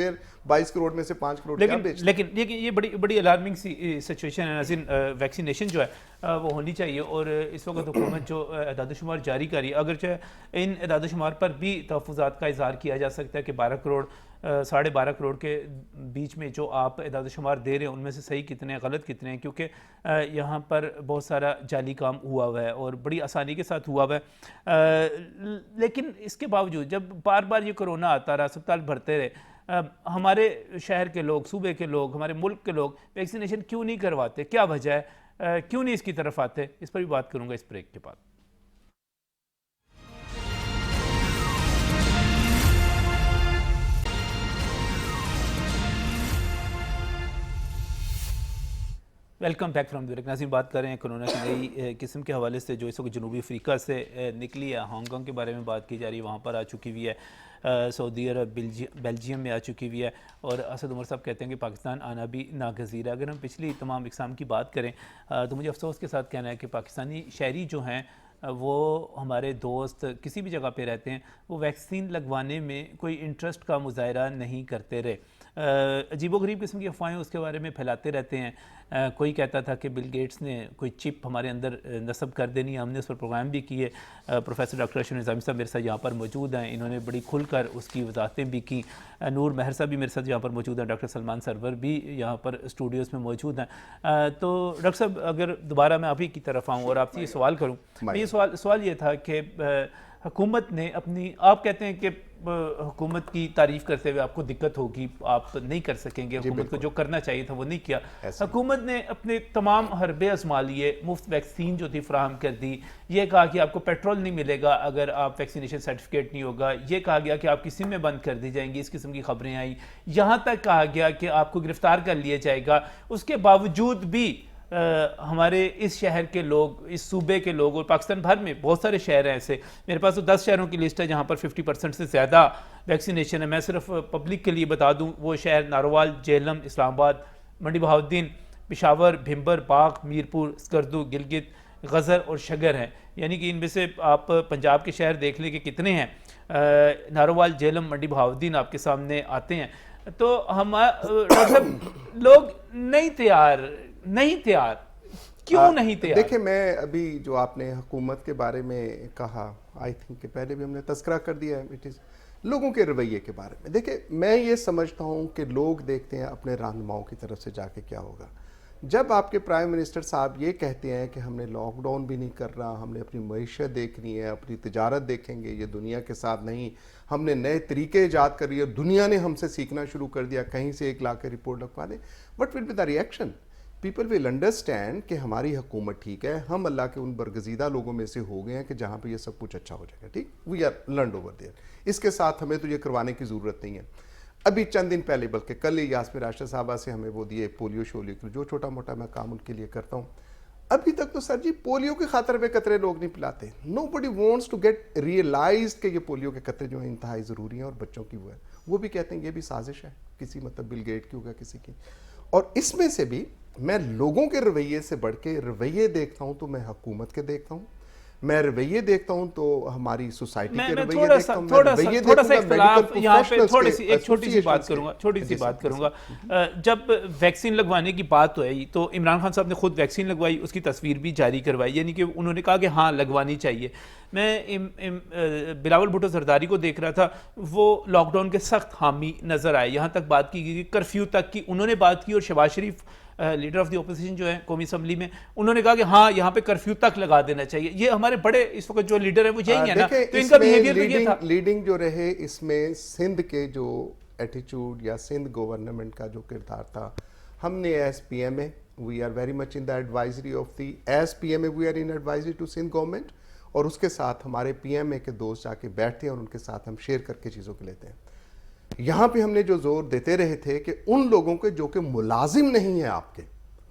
22 کروڑ میں سے 5 کروڑ کیا بیچ. لیکن یہ بڑی الارمنگ سی سچویشن ہے. ناظرین ویکسینیشن جو ہے وہ ہونی چاہیے اور اس وقت حکومت جو اعداد و شمار جاری کر رہی ہے، اگرچہ ان اعداد و شمار پر بھی تحفظات کا اظہار کیا جا سکتا ہے کہ 12 کروڑ 12.5 کروڑ کے بیچ میں جو آپ اعداد و شمار دے رہے ہیں ان میں سے صحیح کتنے ہیں غلط کتنے ہیں، کیونکہ یہاں پر بہت سارا جعلی کام ہوا ہوا ہے اور بڑی آسانی کے ساتھ ہوا ہوا ہے، لیکن اس کے باوجود جب بار بار یہ کرونا آتا رہا، اسپتال بھرتے رہے، ہمارے شہر کے لوگ، صوبے کے لوگ، ہمارے ملک کے لوگ ویکسینیشن کیوں نہیں کرواتے؟ کیا وجہ ہے؟ کیوں نہیں اس کی طرف آتے؟ اس پر بھی بات کروں گا اس بریک کے بعد۔ Welcome back from the break. ناظرین، بات کر رہے ہیں کرونا کی نئی قسم کے حوالے سے جو اس وقت جنوبی افریقہ سے نکلی ہے۔ ہانگ کانگ کے بارے میں بات کی جا رہی ہے، وہاں پر آ چکی ہوئی ہے، سعودی عرب، بیلجیم میں آ چکی ہوئی ہے، اور اسد عمر صاحب کہتے ہیں کہ پاکستان آنا بھی ناگزیر ہے۔ اگر ہم پچھلی تمام اقسام کی بات کریں تو مجھے افسوس کے ساتھ کہنا ہے کہ پاکستانی شہری جو ہیں وہ ہمارے دوست کسی بھی جگہ پہ رہتے ہیں، وہ ویکسین لگوانے میں کوئی انٹرسٹ کا مظاہرہ نہیں کرتے رہے۔ عجیب و غریب قسم کی افواہیں اس کے بارے میں پھیلاتے رہتے ہیں۔ کوئی کہتا تھا کہ بل گیٹس نے کوئی چپ ہمارے اندر نصب کر دینی ہے، ہم نے اس پر پروگرام بھی کیے۔ پروفیسر ڈاکٹر اشرف نظامی صاحب میرے ساتھ یہاں پر موجود ہیں، انہوں نے بڑی کھل کر اس کی وضاحتیں بھی کی۔ نور مہر صاحب بھی میرے ساتھ یہاں پر موجود ہیں، ڈاکٹر سلمان سرور بھی یہاں پر اسٹوڈیوز میں موجود ہیں۔ تو ڈاکٹر صاحب، اگر دوبارہ میں آپ ہی کی طرف آؤں اور آپ سے یہ سوال کروں، یہ سوال یہ تھا کہ حکومت نے اپنی، آپ کہتے ہیں کہ حکومت کی تعریف کرتے ہوئے آپ کو دقت ہوگی، آپ نہیں کر سکیں گے، حکومت کو جو کرنا چاہیے تھا وہ نہیں کیا۔ حکومت نے اپنے تمام حربے آزما لیے، مفت ویکسین جو تھی فراہم کر دی، یہ کہا کہ آپ کو پیٹرول نہیں ملے گا اگر آپ ویکسینیشن سرٹیفکیٹ نہیں ہوگا، یہ کہا گیا کہ آپ کی سمیں بند کر دی جائیں گی، اس قسم کی خبریں آئیں، یہاں تک کہا گیا کہ آپ کو گرفتار کر لیا جائے گا۔ اس کے باوجود بھی ہمارے اس شہر کے لوگ، اس صوبے کے لوگ، اور پاکستان بھر میں بہت سارے شہر ہیں ایسے، میرے پاس تو 10 شہروں کی لسٹ ہے جہاں پر 50% سے زیادہ ویکسینیشن ہے۔ میں صرف پبلک کے لیے بتا دوں، وہ شہر ناروال، جہلم، اسلام آباد، منڈی بہاؤالدین، پشاور، بھمبر، باغ، میرپور، اسکردو، گلگت، غزر اور شگر ہیں۔ یعنی کہ ان میں سے آپ پنجاب کے شہر دیکھ لیں کہ کتنے ہیں۔ ناروال، جہلم، منڈی بہاؤالدین آپ کے سامنے آتے ہیں۔ تو ہم لوگ نہیں تیار، کیوں نہیں تیار؟ دیکھیں، میں ابھی جو آپ نے حکومت کے بارے میں کہا، آئی تھنک کہ پہلے بھی ہم نے تذکرہ کر دیا ہے، لوگوں کے رویے کے بارے میں۔ دیکھیں، میں یہ سمجھتا ہوں کہ لوگ دیکھتے ہیں اپنے رہنماؤں کی طرف سے جا کے کیا ہوگا۔ جب آپ کے پرائم منسٹر صاحب یہ کہتے ہیں کہ ہم نے لاک ڈاؤن بھی نہیں کر رہا، ہم نے اپنی معیشت دیکھنی ہے، اپنی تجارت دیکھیں گے، یہ دنیا کے ساتھ نہیں، ہم نے نئے طریقے ایجاد کر لیے، دنیا نے ہم سے سیکھنا شروع کر دیا، کہیں سے ایک لا کے رپورٹ لگوا دیں، what will be the reaction? People will understand کہ ہماری حکومت ٹھیک ہے، ہم اللہ کے ان برگزیدہ لوگوں میں سے ہو گئے ہیں کہ جہاں پہ یہ سب کچھ اچھا ہو جائے گا، ٹھیک، we are learned over there, اس کے ساتھ ہمیں تو یہ کروانے کی ضرورت نہیں ہے۔ ابھی چند دن پہلے، بلکہ کل ہی یاسمین راشد صاحبہ سے ہمیں وہ دیے پولیو شولیو، جو چھوٹا موٹا میں کام ان کے لیے کرتا ہوں، ابھی تک تو سر جی پولیو کے خاطر پہ قطرے لوگ نہیں پلاتے۔ نو بڈی وانٹس ٹو گیٹ ریئلائزڈ کہ یہ پولیو کے قطرے جو ہیں انتہائی ضروری ہیں اور بچوں کی وہ بھی کہتے ہیں یہ بھی سازش ہے کسی بل گیٹ کی ہوگا کسی کی۔ اور اس میں سے بھی میں لوگوں کے رویے سے بڑھ کے رویے دیکھتا ہوں تو میں حکومت کے دیکھتا ہوں، میں رویے دیکھتا ہوں تو ہماری سوسائٹی کے رویے دیکھتا ہوں، تھوڑا سا اختلاف یہاں پہ، ایک چھوٹی سی بات کروں گا۔ جب ویکسین لگوانے کی بات ہوئی تو عمران خان صاحب نے خود ویکسین لگوائی، اس کی تصویر بھی جاری کروائی، یعنی کہ انہوں نے کہا کہ ہاں لگوانی چاہیے۔ میں بلاول بھٹو زرداری کو دیکھ رہا تھا، وہ لاک ڈاؤن کے سخت حامی نظر آئے، یہاں تک بات کی گئی، کرفیو تک کی انہوں نے بات کی، اور شہباز شریف لیڈر آف دی اپوزیشن جو ہے قومی اسمبلی میں، انہوں نے کہا کہ ہاں یہاں پہ کرفیو تک لگا دینا چاہیے۔ یہ ہمارے بڑے اس وقت جو لیڈر ہیں وہ یہی ہے نا، تو ان کا بیہیویئر تو یہ تھا۔ لیڈنگ جو رہے اس میں سندھ کے جو ایٹیچیوڈ یا سندھ گورنمنٹ کا جو کردار تھا، ہم نے as P M A we are very much in the advisory of the, as P M A we are in advisory to Sindh government, اور اس کے ساتھ ہمارے پی ایم اے کے دوست جا کے بیٹھتے ہیں اور ان کے ساتھ ہم شیئر کر کے چیزوں کو لیتے ہیں۔ یہاں پہ ہم نے جو زور دیتے رہے تھے کہ ان لوگوں کے جو کہ ملازم نہیں ہیں، آپ کے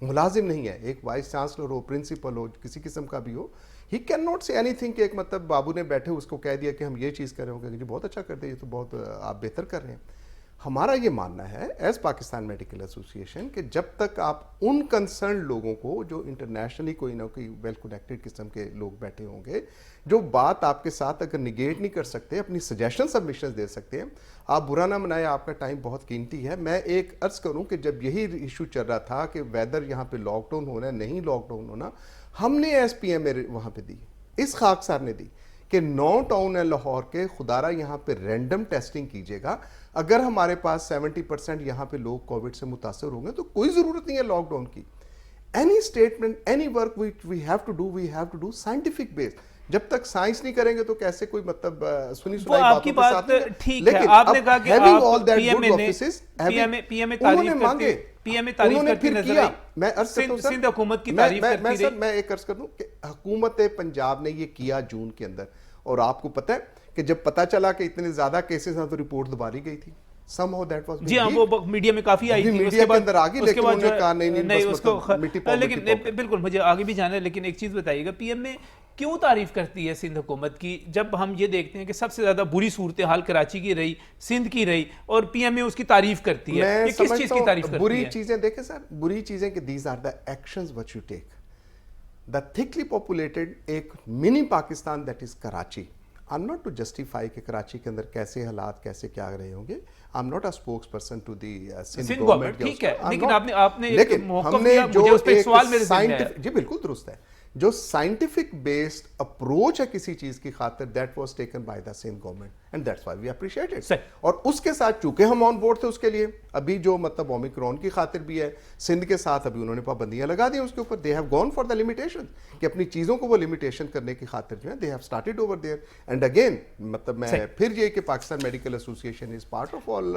ملازم نہیں ہے، ایک وائس چانسلر ہو، پرنسپل ہو، کسی قسم کا بھی ہو، ہی کین ناٹ سے اینی تھنگ کہ ایک مطلب بابو نے بیٹھے اس کو کہہ دیا کہ ہم یہ چیز کر رہے ہوں، کہ جی بہت اچھا کرتے ہیں، یہ تو بہت آپ بہتر کر رہے ہیں۔ ہمارا یہ ماننا ہے ایز پاکستان میڈیکل ایسوسی ایشن کہ جب تک آپ ان کنسرن لوگوں کو جو انٹرنیشنلی کوئی نہ کوئی ویل کنیکٹڈ قسم کے لوگ بیٹھے ہوں گے، جو بات آپ کے ساتھ اگر نگیٹ نہیں کر سکتے، اپنی سجیشن سبمیشنز دے سکتے ہیں، آپ برا نہ منائے، آپ کا ٹائم بہت قیمتی ہے۔ میں ایک عرض کروں کہ جب یہی ایشو چل رہا تھا کہ ویدر یہاں پہ لاک ڈاؤن ہونا ہے نہیں لاک ڈاؤن ہونا، ہم نے ایس پی ایم اے وہاں پہ دی، اس خاکسار نے دی کہ 9 ٹاؤن ہے لاہور کے، خدارہ یہاں پہ رینڈم ٹیسٹنگ کیجیے گا، اگر ہمارے پاس 70% یہاں پہ لوگ کووڈ سے متاثر ہوں گے تو کوئی ضرورت نہیں ہے لاک ڈاؤن کی. Any statement, any work we have to do scientific base. جب تک سائنس نہیں کریں گے تو کیسے کوئی مطلب سنی سنائی آپ کی بات ٹھیک ہے. آپ نے کہا کہ آپ پی ایم اے تعریف کرتی نظر آئی، سندھ حکومت کی تعریف کرتی رہی. میں ایک عرض کر دوں کہ حکومت پنجاب نے یہ کیا جون کے اندر، اور آپ کو پتہ ہے کہ جب پتہ چلا کہ اتنے زیادہ کیسز ہیں تو رپورٹ دوباری گئی تھی. somehow that was جی ہاں، وہ میڈیا میں کافی آئی تھی، میڈیا کے اندر آگئی، لیکن انہوں نے کہا نہیں اس کو، لیکن بالکل مجھے آگے بھی جانا ہے. لیکن ایک چیز بتائیے گا، پی ایم اے کیوں تعریف کرتی ہے سندھ حکومت کی، جب ہم یہ دیکھتے ہیں کہ سب سے زیادہ بری صورتحال کراچی کی رہی، سندھ کی رہی، اور پی ایم اے اس کی تعریف کرتی ہے؟ یہ کس چیز کی تعریف کرتی ہے؟ بری چیزیں دیکھیں سر، بری چیزیں کہ these are the actions what you take. The thickly populated ایک منی Pakistan that is Karachi. I'm not to justify کہ کراچی کے اندر کیسے حالات کیسے کیا رہے ہوں گے. I'm not a spokesperson to the Sindh government. ٹھیک ہے، لیکن آپ نے موقف لیا، مجھے اس پہ ایک سوال میرے ذہن میں ہے. جی بالکل درست ہے، جو سائنٹیفک بیسڈ اپروچ ہے کسی چیز کی خاطر، that was taken by the Sindh government and that's why we appreciate it. اور اس کے ساتھ چونکہ ہم آن بورڈ تھے اس کے لیے، ابھی جو مطلب اومیکرون کی خاطر بھی ہے سندھ کے ساتھ، ابھی انہوں نے پابندیاں لگا دی اس کے اوپر. They have gone for the limitation, کہ اپنی چیزوں کو وہ لمیٹیشن کرنے کی خاطر جو ہے they have started over there. And again مطلب میں پھر یہ کہ Pakistan medical association is part of all.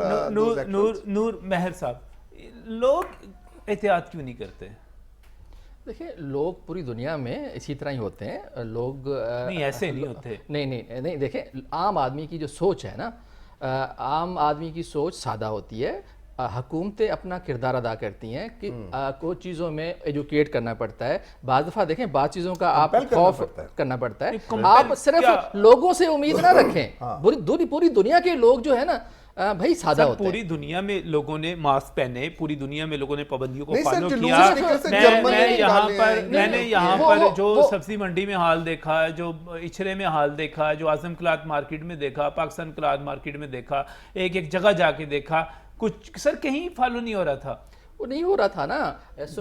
Noor Mehr Sahab, لوگ احتیاط کیوں نہیں کرتے؟ دیکھیں، لوگ پوری دنیا میں اسی طرح ہی ہوتے ہیں. لوگ نہیں ایسے نہیں ہوتے. نہیں دیکھیں، عام آدمی کی جو سوچ ہے نا، عام آدمی کی سوچ سادہ ہوتی ہے. حکومتیں اپنا کردار ادا کرتی ہیں کہ کچھ چیزوں میں ایجوکیٹ کرنا پڑتا ہے. بعض دفعہ دیکھیں بعض چیزوں کا آپ خوف کرنا پڑتا ہے. آپ صرف لوگوں سے امید نہ رکھیں. پوری دنیا کے لوگ جو ہے نا بھائی سادہ ہوتے ہیں. پوری دنیا میں لوگوں نے ماسک پہنے، پوری دنیا میں لوگوں نے پابندیوں کو فالو کیا. میں نے یہاں پر جو سبزی منڈی میں حال دیکھا، جو اچھرے میں حال دیکھا، جو اعظم کلاتھ مارکیٹ میں دیکھا، پاکستان کلاتھ مارکیٹ میں دیکھا، ایک جگہ جا کے دیکھا، کچھ سر کہیں فالو نہیں ہو رہا تھا. وہ نہیں ہو رہا تھا نا.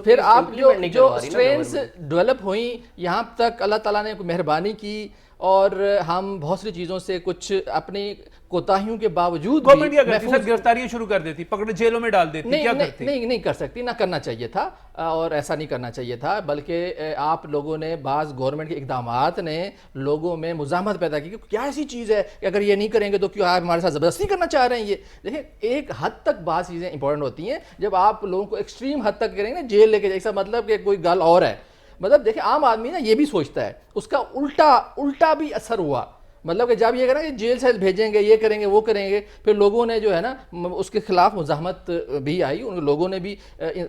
پھر آپ جو اسٹرینز ڈیولپ ہوئیں یہاں تک، اللہ تعالیٰ نے مہربانی کی، اور ہم بہت سی چیزوں سے کچھ اپنی کوتاہیوں کے باوجود گورنمنٹ کیا کرتی؟ سر گرفتاریاں شروع کر دیتی، پکڑ جیلوں میں ڈال دیتی، کیا کرتی؟ نہیں کر سکتی، نہ کرنا چاہیے تھا، اور ایسا نہیں کرنا چاہیے تھا. بلکہ آپ لوگوں نے، بعض گورنمنٹ کے اقدامات نے لوگوں میں مزاحمت پیدا کی کہ کیا ایسی چیز ہے کہ اگر یہ نہیں کریں گے تو کیوں آپ ہمارے ساتھ زبردستی کرنا چاہ رہے ہیں. یہ دیکھیں ایک حد تک بعض چیزیں امپورٹنٹ ہوتی ہیں. جب آپ لوگوں کو ایکسٹریم حد تک کریں گے نا، جیل لے کے جائے، ایسا مطلب کہ کوئی گل اور ہے. مطلب دیکھیں عام آدمی نا یہ بھی سوچتا ہے، اس کا الٹا بھی اثر ہوا. مطلب کہ جب یہ کہنا کہ جیل سے بھیجیں گے، یہ کریں گے، وہ کریں گے، پھر لوگوں نے جو ہے نا اس کے خلاف مزاحمت بھی آئی. ان لوگوں نے بھی،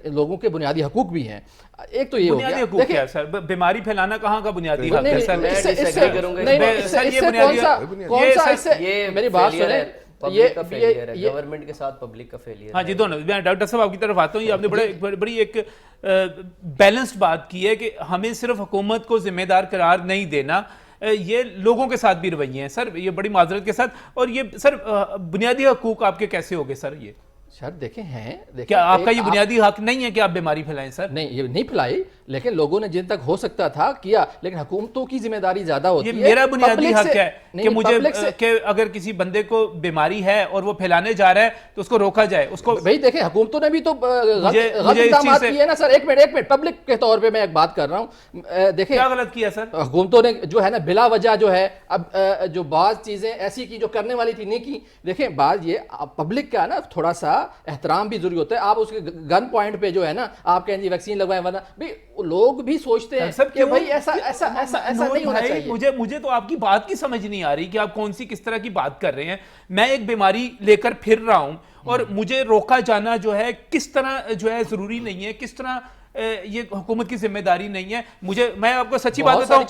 لوگوں کے بنیادی حقوق بھی ہیں. ایک تو یہ ہو بنیادی حقوق کیا ہے سر؟ بیماری پھیلانا کہاں کا بنیادی حق ہے سر؟ میری بات سنیں، گورنمنٹ کے ساتھ پبلک کا فیلئر. ہاں جی دونوں. میں ڈاکٹر صاحب آپ کی طرف آتا ہوں. یہ آپ نے بڑی ایک بیلنسڈ بات کی ہے کہ ہمیں صرف حکومت کو ذمہ دار قرار نہیں دینا، یہ لوگوں کے ساتھ بھی رویے ہیں سر، یہ بڑی معذرت کے ساتھ. اور یہ سر بنیادی حقوق آپ کے کیسے ہوگے سر؟ یہ سر دیکھیں ہیں، کیا آپ کا یہ بنیادی حق نہیں ہے کہ آپ بیماری پھیلائیں سر؟ نہیں، یہ نہیں پھیلائی، لیکن لوگوں نے جن تک ہو سکتا تھا کیا. لیکن حکومتوں کی ذمہ داری زیادہ ہوتی ہے. یہ میرا بنیادی حق ہے کہ مجھے کہ اگر کسی بندے کو بیماری ہے اور وہ پھیلانے جا رہا ہے تو اس کو روکا جائے. اس کو بھائی دیکھیں حکومتوں نے بھی تو غلط اقدامات کیے ہیں نا سر. ایک منٹ پبلک کے طور پہ میں ایک بات کر رہا ہوں. دیکھیں کیا غلط کیا سر حکومتوں نے جو ہے نا بلا وجہ جو ہے اب جو بعض چیزیں ایسی کی جو کرنے والی تھی نہیں کی. دیکھیں بعض یہ پبلک کا نا تھوڑا سا احترام بھی ضروری ہوتا ہے. آپ اس کے گن پوائنٹ پہ جو ہے نا آپ کہیں جی ویکسین لگوائیں، ورنہ بھی لوگ بھی سوچتے ہیں کہ بھائی ایسا نہیں ہونا چاہیے. مجھے تو آپ کی بات کی سمجھ نہیں آ رہی کہ آپ کون سی کس طرح کی بات کر رہے ہیں. میں ایک بیماری لے کر پھر رہا ہوں اور مجھے روکا جانا جو ہے کس طرح جو ہے ضروری نہیں ہے، کس طرح یہ حکومت کی ذمہ داری نہیں ہے. میں آپ کو سچی بات بتاؤں،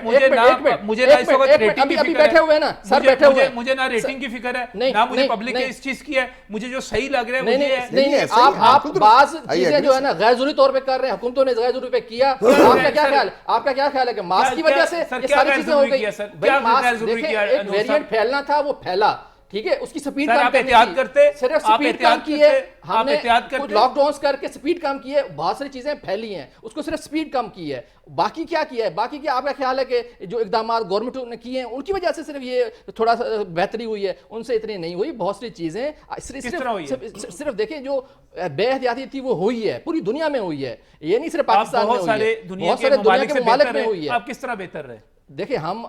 مجھے نہ اس وقت ریٹنگ کی فکر ہے، مجھے نہ ریٹنگ کی فکر ہے، نہ مجھے پبلک کے اس چیز کی ہے. مجھے جو صحیح لگ رہا ہے مجھے نہیں. آپ بعض چیزیں جو ہے نا غیر ضروری طور پہ کر رہے ہیں، حکومتوں نے غیر ضروری پہ کیا. آپ کا کیا خیال ہے کہ ماسک کی وجہ سے یہ ساری چیزیں ہو گئی؟ ایک ویرینٹ پھیلنا تھا وہ پھیلا. ٹھیک ہے, اس کی سپیڈ سر کم آپ کرنی احتیاط تھی. کرتے, صرف آپ سپیڈ کم احتیاط کی کرتے, ہے ہم آپ نے, احتیاط کچھ کرتے. لاک ڈاؤنس کر کے سپیڈ کم کی ہے, بہت ساری چیزیں پھیلی ہیں, اس کو صرف سپیڈ کم کی ہے. باقی کیا کیا ہے, باقی کیا آپ کا خیال ہے کہ جو اقدامات گورنمنٹ نے کیے ہیں ان کی وجہ سے صرف یہ تھوڑا سا بہتری ہوئی ہے, ان سے اتنی نہیں ہوئی. بہت سی چیزیں صرف دیکھیں جو بے احتیاطی تھی وہ ہوئی ہے, پوری دنیا میں ہوئی ہے, یہ نہیں صرف پاکستان میں ہوئی ہے, بہت سارے دنیا کے ممالک میں ہوئی ہے. آپ کس طرح بہتر رہے؟ دیکھیں ہم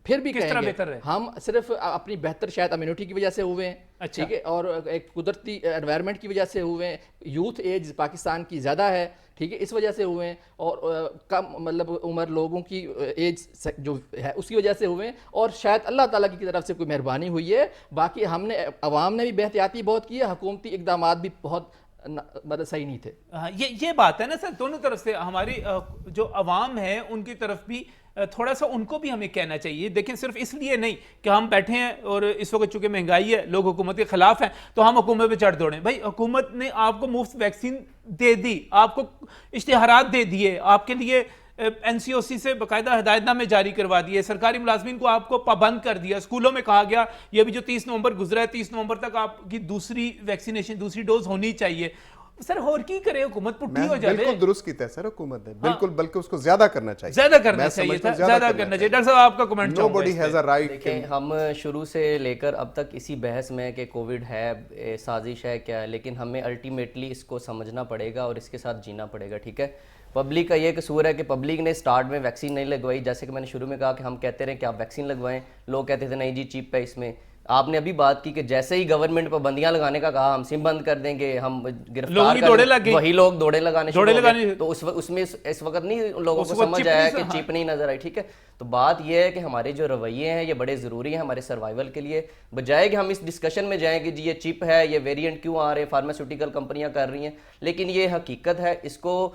پھر بھی کس طرح کہیں بہتر گے رہے؟ ہم صرف اپنی بہتر شاید امیونٹی کی وجہ سے ہوئے ہیں, ٹھیک ہے, اور ایک قدرتی انوائرمنٹ کی وجہ سے ہوئے ہیں. یوتھ ایج پاکستان کی زیادہ ہے, ٹھیک ہے, اس وجہ سے ہوئے ہیں, اور کم مطلب عمر لوگوں کی ایج جو ہے اس کی وجہ سے ہوئے ہیں, اور شاید اللہ تعالیٰ کی طرف سے کوئی مہربانی ہوئی ہے. باقی ہم نے, عوام نے بھی بے احتیاطی بہت کی ہے, حکومتی اقدامات بھی بہت مطلب صحیح نہیں تھے. یہ بات ہے نا سر, دونوں طرف سے ہماری جو عوام ہے ان کی طرف بھی تھوڑا سا ان کو بھی ہمیں کہنا چاہیے. دیکھیں صرف اس لیے نہیں کہ ہم بیٹھے ہیں اور اس وقت چونکہ مہنگائی ہے, لوگ حکومت کے خلاف ہیں, تو ہم حکومت پہ چڑھ دوڑیں. بھائی حکومت نے آپ کو مفت ویکسین دے دی, آپ کو اشتہارات دے دیے, آپ کے لیے این سی او سی سے باقاعدہ ہدایت نامے جاری کروا دیے, سرکاری ملازمین کو آپ کو پابند کر دیا, اسکولوں میں کہا گیا یہ بھی جو 30 نومبر گزرا ہے 30 نومبر تک آپ کی دوسری ویکسینیشن دوسری ڈوز ہونی چاہیے. سر اور کی کرے, حکومت پٹھی ہو جائے. بالکل درست کیتا ہے سر حکومت نے, بالکل, بلکہ اس کو زیادہ کرنا چاہیے, زیادہ کرنا چاہیے تھا, زیادہ کرنا چاہیے. ڈاکٹر صاحب آپ کا کمنٹ چاہوں گا. Nobody has a right. دیکھیں ہم شروع سے لے کر اب تک اسی بحث میں کہ کووڈ ہے, سازش ہے, کیا ہے, لیکن ہمیں الٹیمیٹلی اس کو سمجھنا پڑے گا اور اس کے ساتھ جینا پڑے گا, ٹھیک ہے. پبلک کا یہ قصور ہے کہ پبلک نے سٹارٹ میں ویکسین نہیں لگوائی, جیسے کہ میں نے شروع میں کہا کہ ہم کہتے رہے کہ آپ ویکسین لگوائیں, لوگ کہتے تھے نہیں جی چیپ ہے اس میں. آپ نے ابھی بات کی کہ جیسے ہی گورنمنٹ پابندیاں لگانے کا کہا, ہم سم بند کر دیں گے, ہم گرفتار کر دیں, وہی لوگ دوڑے لگانے شروع ہو گئے. تو اس میں اس وقت نہیں لوگوں کو سمجھ آیا کہ چیپ نہیں نظر آئی, ٹھیک ہے. تو بات یہ ہے کہ ہمارے جو رویے ہیں یہ بڑے ضروری ہیں ہمارے سروائیول کے لیے, بجائے کہ ہم اس ڈسکشن میں جائیں کہ جی یہ چپ ہے, یہ ویریئنٹ کیوں آ رہے ہیں, فارماسیوٹیکل کمپنیاں کر رہی ہیں, لیکن یہ حقیقت ہے. اس کو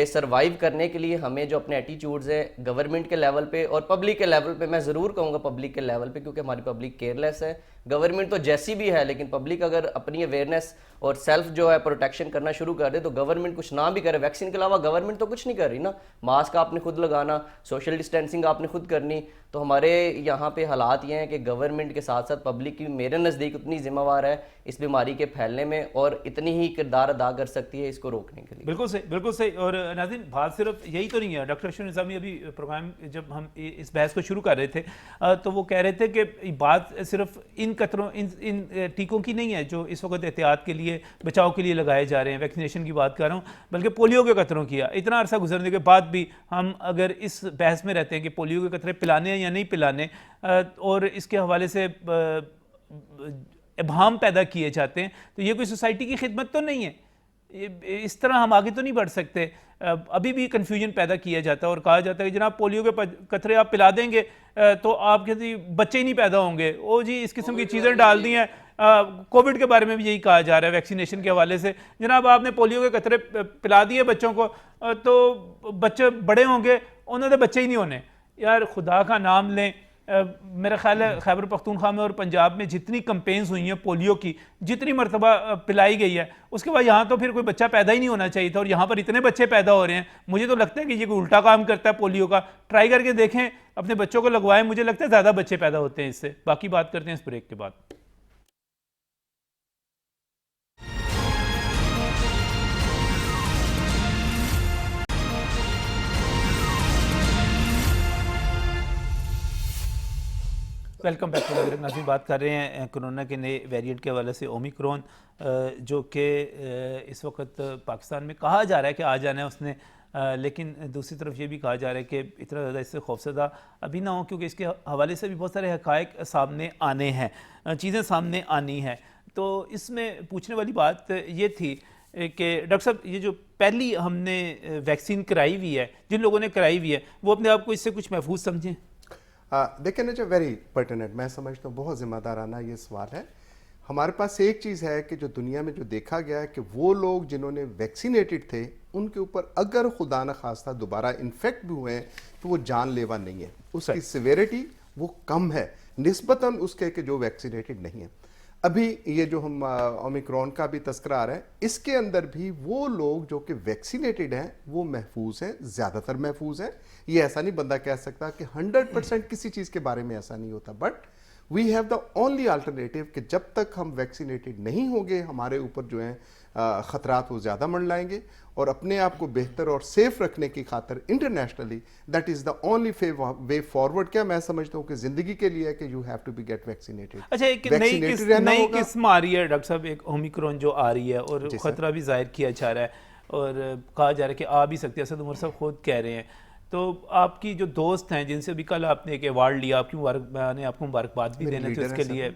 سروائیو کرنے کے لیے ہمیں جو اپنے ایٹیچیوڈز ہیں گورنمنٹ کے لیول پہ اور پبلک کے لیول پہ, میں ضرور کہوں گا پبلک کے لیول پہ, کیونکہ ہماری پبلک کیئرلیس ہے. گورنمنٹ تو جیسی بھی ہے, لیکن پبلک اگر اپنی اویئرنیس اور سیلف جو ہے پروٹیکشن کرنا شروع کر دے تو گورنمنٹ کچھ نہ بھی کرے. ویکسین کے علاوہ گورنمنٹ تو کچھ نہیں کر رہی نا, ماسک آپ نے خود لگانا, سوشل ڈسٹینسنگ آپ نے خود کرنی. تو ہمارے یہاں پہ حالات یہ ہیں کہ گورنمنٹ کے ساتھ ساتھ پبلک کی میرے نزدیک اتنی ذمہ وار ہے اس بیماری کے پھیلنے میں, اور اتنی ہی کردار ادا کر سکتی ہے اس کو روکنے کے لیے. بالکل صحیح, بالکل صحیح. اور ناظرین بات صرف یہی تو نہیں ہے. ڈاکٹر اشرف نظامی ابھی پروگرام جب ہم اس بحث کو شروع کر رہے تھے تو وہ کہہ رہے تھے کہ بات صرف ان قطروں ان ٹیکوں کی نہیں ہے جو اس وقت احتیاط کے لیے بچاؤ کے لیے لگائے جا رہے ہیں, ویکسینیشن کی بات کر رہا ہوں, بلکہ پولیو کے قطروں کی. اتنا عرصہ گزرنے کے بعد بھی ہم اگر اس بحث میں رہتے ہیں کہ پولیو کے قطرے پلانے ہیں یا نہیں پلانے, اور اس کے حوالے سے ابہام پیدا کیے جاتے ہیں, تو یہ کوئی سوسائٹی کی خدمت تو نہیں ہے. اس طرح ہم آگے تو نہیں بڑھ سکتے. ابھی بھی کنفیوژن پیدا کیا جاتا ہے اور کہا جاتا ہے کہ جناب پولیو کے قطرے آپ پلا دیں گے تو آپ کے بچے ہی نہیں پیدا ہوں گے. او جی اس قسم کی چیزیں ڈال دی ہیں. کووڈ کے بارے میں بھی یہی کہا جا رہا ہے ویکسینیشن کے حوالے سے, جناب آپ نے پولیو کے قطرے پلا دیے بچوں کو تو بچے بڑے ہوں گے, انہوں نے بچے ہی نہیں ہونے. یار خدا کا نام لیں. میرا خیال ہے خیبر پختونخوا میں اور پنجاب میں جتنی کمپینز ہوئی ہیں پولیو کی, جتنی مرتبہ پلائی گئی ہے, اس کے بعد یہاں تو پھر کوئی بچہ پیدا ہی نہیں ہونا چاہیے تھا, اور یہاں پر اتنے بچے پیدا ہو رہے ہیں. مجھے تو لگتا ہے کہ یہ کوئی الٹا کام کرتا ہے پولیو کا. ٹرائی کر کے دیکھیں, اپنے بچوں کو لگوائیں, مجھے لگتا ہے زیادہ بچے پیدا ہوتے ہیں اس سے. باقی بات کرتے ہیں اس بریک کے بعد. ویلکم بیک ٹو دا ناظرین, بات کر رہے ہیں کرونا کے نئے ویریئنٹ کے حوالے سے اومیکرون, جو کہ اس وقت پاکستان میں کہا جا رہا ہے کہ آ جانا ہے اس نے, لیکن دوسری طرف یہ بھی کہا جا رہا ہے کہ اتنا زیادہ اس سے خوفزدہ ابھی نہ ہو, کیونکہ اس کے حوالے سے بھی بہت سارے حقائق سامنے آنے ہیں, چیزیں سامنے آنی ہیں. تو اس میں پوچھنے والی بات یہ تھی کہ ڈاکٹر صاحب یہ جو پہلی ہم نے ویکسین کرائی ہوئی ہے, جن لوگوں نے کرائی ہوئی ہے وہ اپنے آپ کو اس سے کچھ محفوظ سمجھیں؟ دیکھیں نا جو ویری پرٹیننٹ, میں سمجھتا ہوں بہت ذمہ دارانہ یہ سوال ہے. ہمارے پاس ایک چیز ہے کہ جو دنیا میں جو دیکھا گیا ہے کہ وہ لوگ جنہوں نے ویکسینیٹڈ تھے ان کے اوپر اگر خدا نخواستہ دوبارہ انفیکٹ بھی ہوئے ہیں تو وہ جان لیوا نہیں ہے, اس کی سیویریٹی وہ کم ہے نسبتاً اس کے کہ جو ویکسینیٹڈ نہیں ہے. ابھی یہ جو ہم اومیکرون کا بھی تذکرہ آ رہا ہے, اس کے اندر بھی وہ لوگ جو کہ ویکسینیٹڈ ہیں وہ محفوظ ہیں, زیادہ تر محفوظ ہیں. یہ ایسا نہیں بندہ کہہ سکتا کہ 100% کسی چیز کے بارے میں ایسا نہیں ہوتا, but we have the only alternative کہ جب تک ہم ویکسینیٹڈ نہیں ہوں گے ہمارے اوپر جو ہیں خطرات وہ زیادہ منڈلائیں گے, اور اپنے آپ کو بہتر اور سیف رکھنے کی خاطر internationally that is the only way forward. کیا میں سمجھتا ہوں کہ زندگی کے لیے ہے کہ you have to be get vaccinated. اچھا, ایک نئی قسم آ رہی ہے ڈاکٹر صاحب, ایک اومیکرون جو آ رہی ہے, اور خطرہ بھی ظاہر کیا جا رہا ہے اور کہا جا رہا ہے کہ آ بھی سکتی ہے. اسد عمر صاحب خود کہہ رہے ہیں. تو آپ کی جو دوست ہیں جن سے بھی کل آپ نے ایک ایوارڈ لیا, آپ کی میں نے آپ کو مبارکباد بھی دینا تھی اس کے لیے.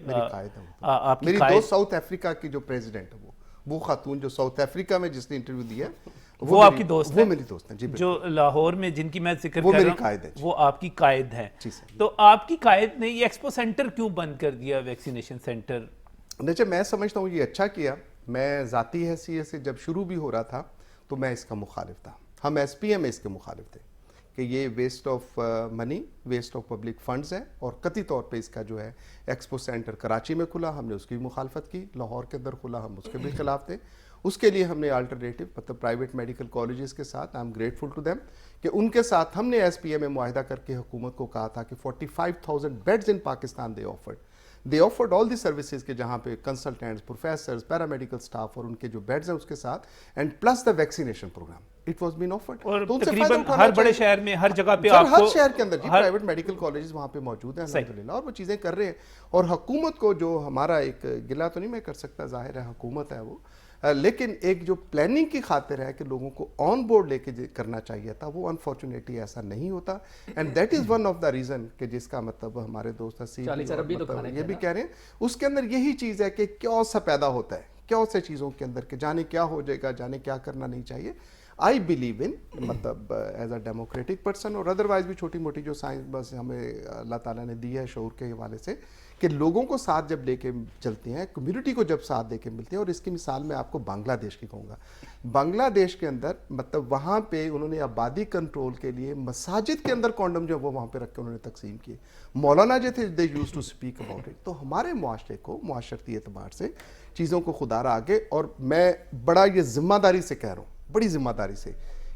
آپ میری دوست ساؤتھ افریقہ کی جو پریزیڈنٹ ہے وہ خاتون جو ساؤتھ افریقہ میں جس نے انٹرویو دیا وہ آپ کی دوست ہے, وہ میری دوست ہیں جی, جو لاہور میں جن کی میں ذکر کر رہا ہوں وہ آپ کی قائد ہیں. تو آپ کی قائد نے یہ ایکسپو سینٹر کیوں بند کر دیا, ویکسینیشن سینٹر؟ نیچے میں سمجھتا ہوں یہ اچھا کیا. میں ذاتی حیثیت سے جب شروع بھی ہو رہا تھا تو میں اس کا مخالف تھا. ہم ایس پی ایم اس کے مخالف تھے کہ یہ waste of money, waste of public funds ہے, اور قطعی طور پہ اس کا جو ہے ایکسپو سینٹر کراچی میں کھلا, ہم نے اس کی مخالفت کی. لاہور کے اندر کھلا, ہم اس کے بھی خلاف تھے. اس کے لیے ہم نے الٹرنیٹیو مطلب پرائیویٹ میڈیکل کالجز کے ساتھ, I am grateful to them, کہ ان کے ساتھ ہم نے ایس پی اے میں معاہدہ کر کے حکومت کو کہا تھا کہ 45,000 beds in Pakistan they offered all the services کہ جہاں پہ کنسلٹینٹس, پروفیسرز, پیرامیڈیکل سٹاف اور ان کے جو بیڈز ہیں اس کے ساتھ, and plus the vaccination programme it was been offered. اور تقریباً ہر بڑے شہر میں, ہر جگہ پہ آپ کو, ہر شہر کے اندر جی پرائیویٹ میڈیکل کالجز وہاں پہ موجود ہیں الحمدللہ, اور وہ چیزیں کر رہے ہیں. اور حکومت کو جو ہمارا ایک گلہ تو نہیں میں کر سکتا, ظاہر ہے حکومت ہے وہ, لیکن ایک جو پلاننگ کی خاطر ہے کہ لوگوں کو آن بورڈ لے کے کرنا چاہیے تھا, وہ انفارچونیٹلی ایسا نہیں ہوتا. And that is one of the reason کہ جس کا مطلب ہمارے دوست یہ بھی کہہ رہے ہیں, اس کے اندر یہی چیز ہے کہ کیوس سا پیدا ہوتا ہے, کیوس سے چیزوں کے اندر کہ جانے کیا ہو جائے گا, جانے کیا کرنا نہیں چاہیے. آئی بلیو ان مطلب ایز اے ڈیموکریٹک پرسن, اور ادروائز بھی چھوٹی موٹی جو سائنس بس ہمیں اللہ تعالیٰ نے دی ہے شعور کے حوالے سے, کہ لوگوں کو ساتھ جب لے کے چلتے ہیں, کمیونٹی کو جب ساتھ دے کے ملتے ہیں. اور اس کی مثال میں آپ کو بنگلہ دیش کی کہوں گا. بنگلہ دیش کے اندر مطلب وہاں پہ انہوں نے آبادی کنٹرول کے لیے مساجد کے اندر کونڈم جو وہ وہاں پہ رکھ کے انہوں نے تقسیم کیے. مولانا جو تھے they use to speak about it. تو ہمارے معاشرے کو معاشرتی اعتبار سے چیزوں کو خدا را آگے, اور میں بڑا یہ ذمہ داری سے کہہ رہا ہوں, بڑی ذمہ داری سے,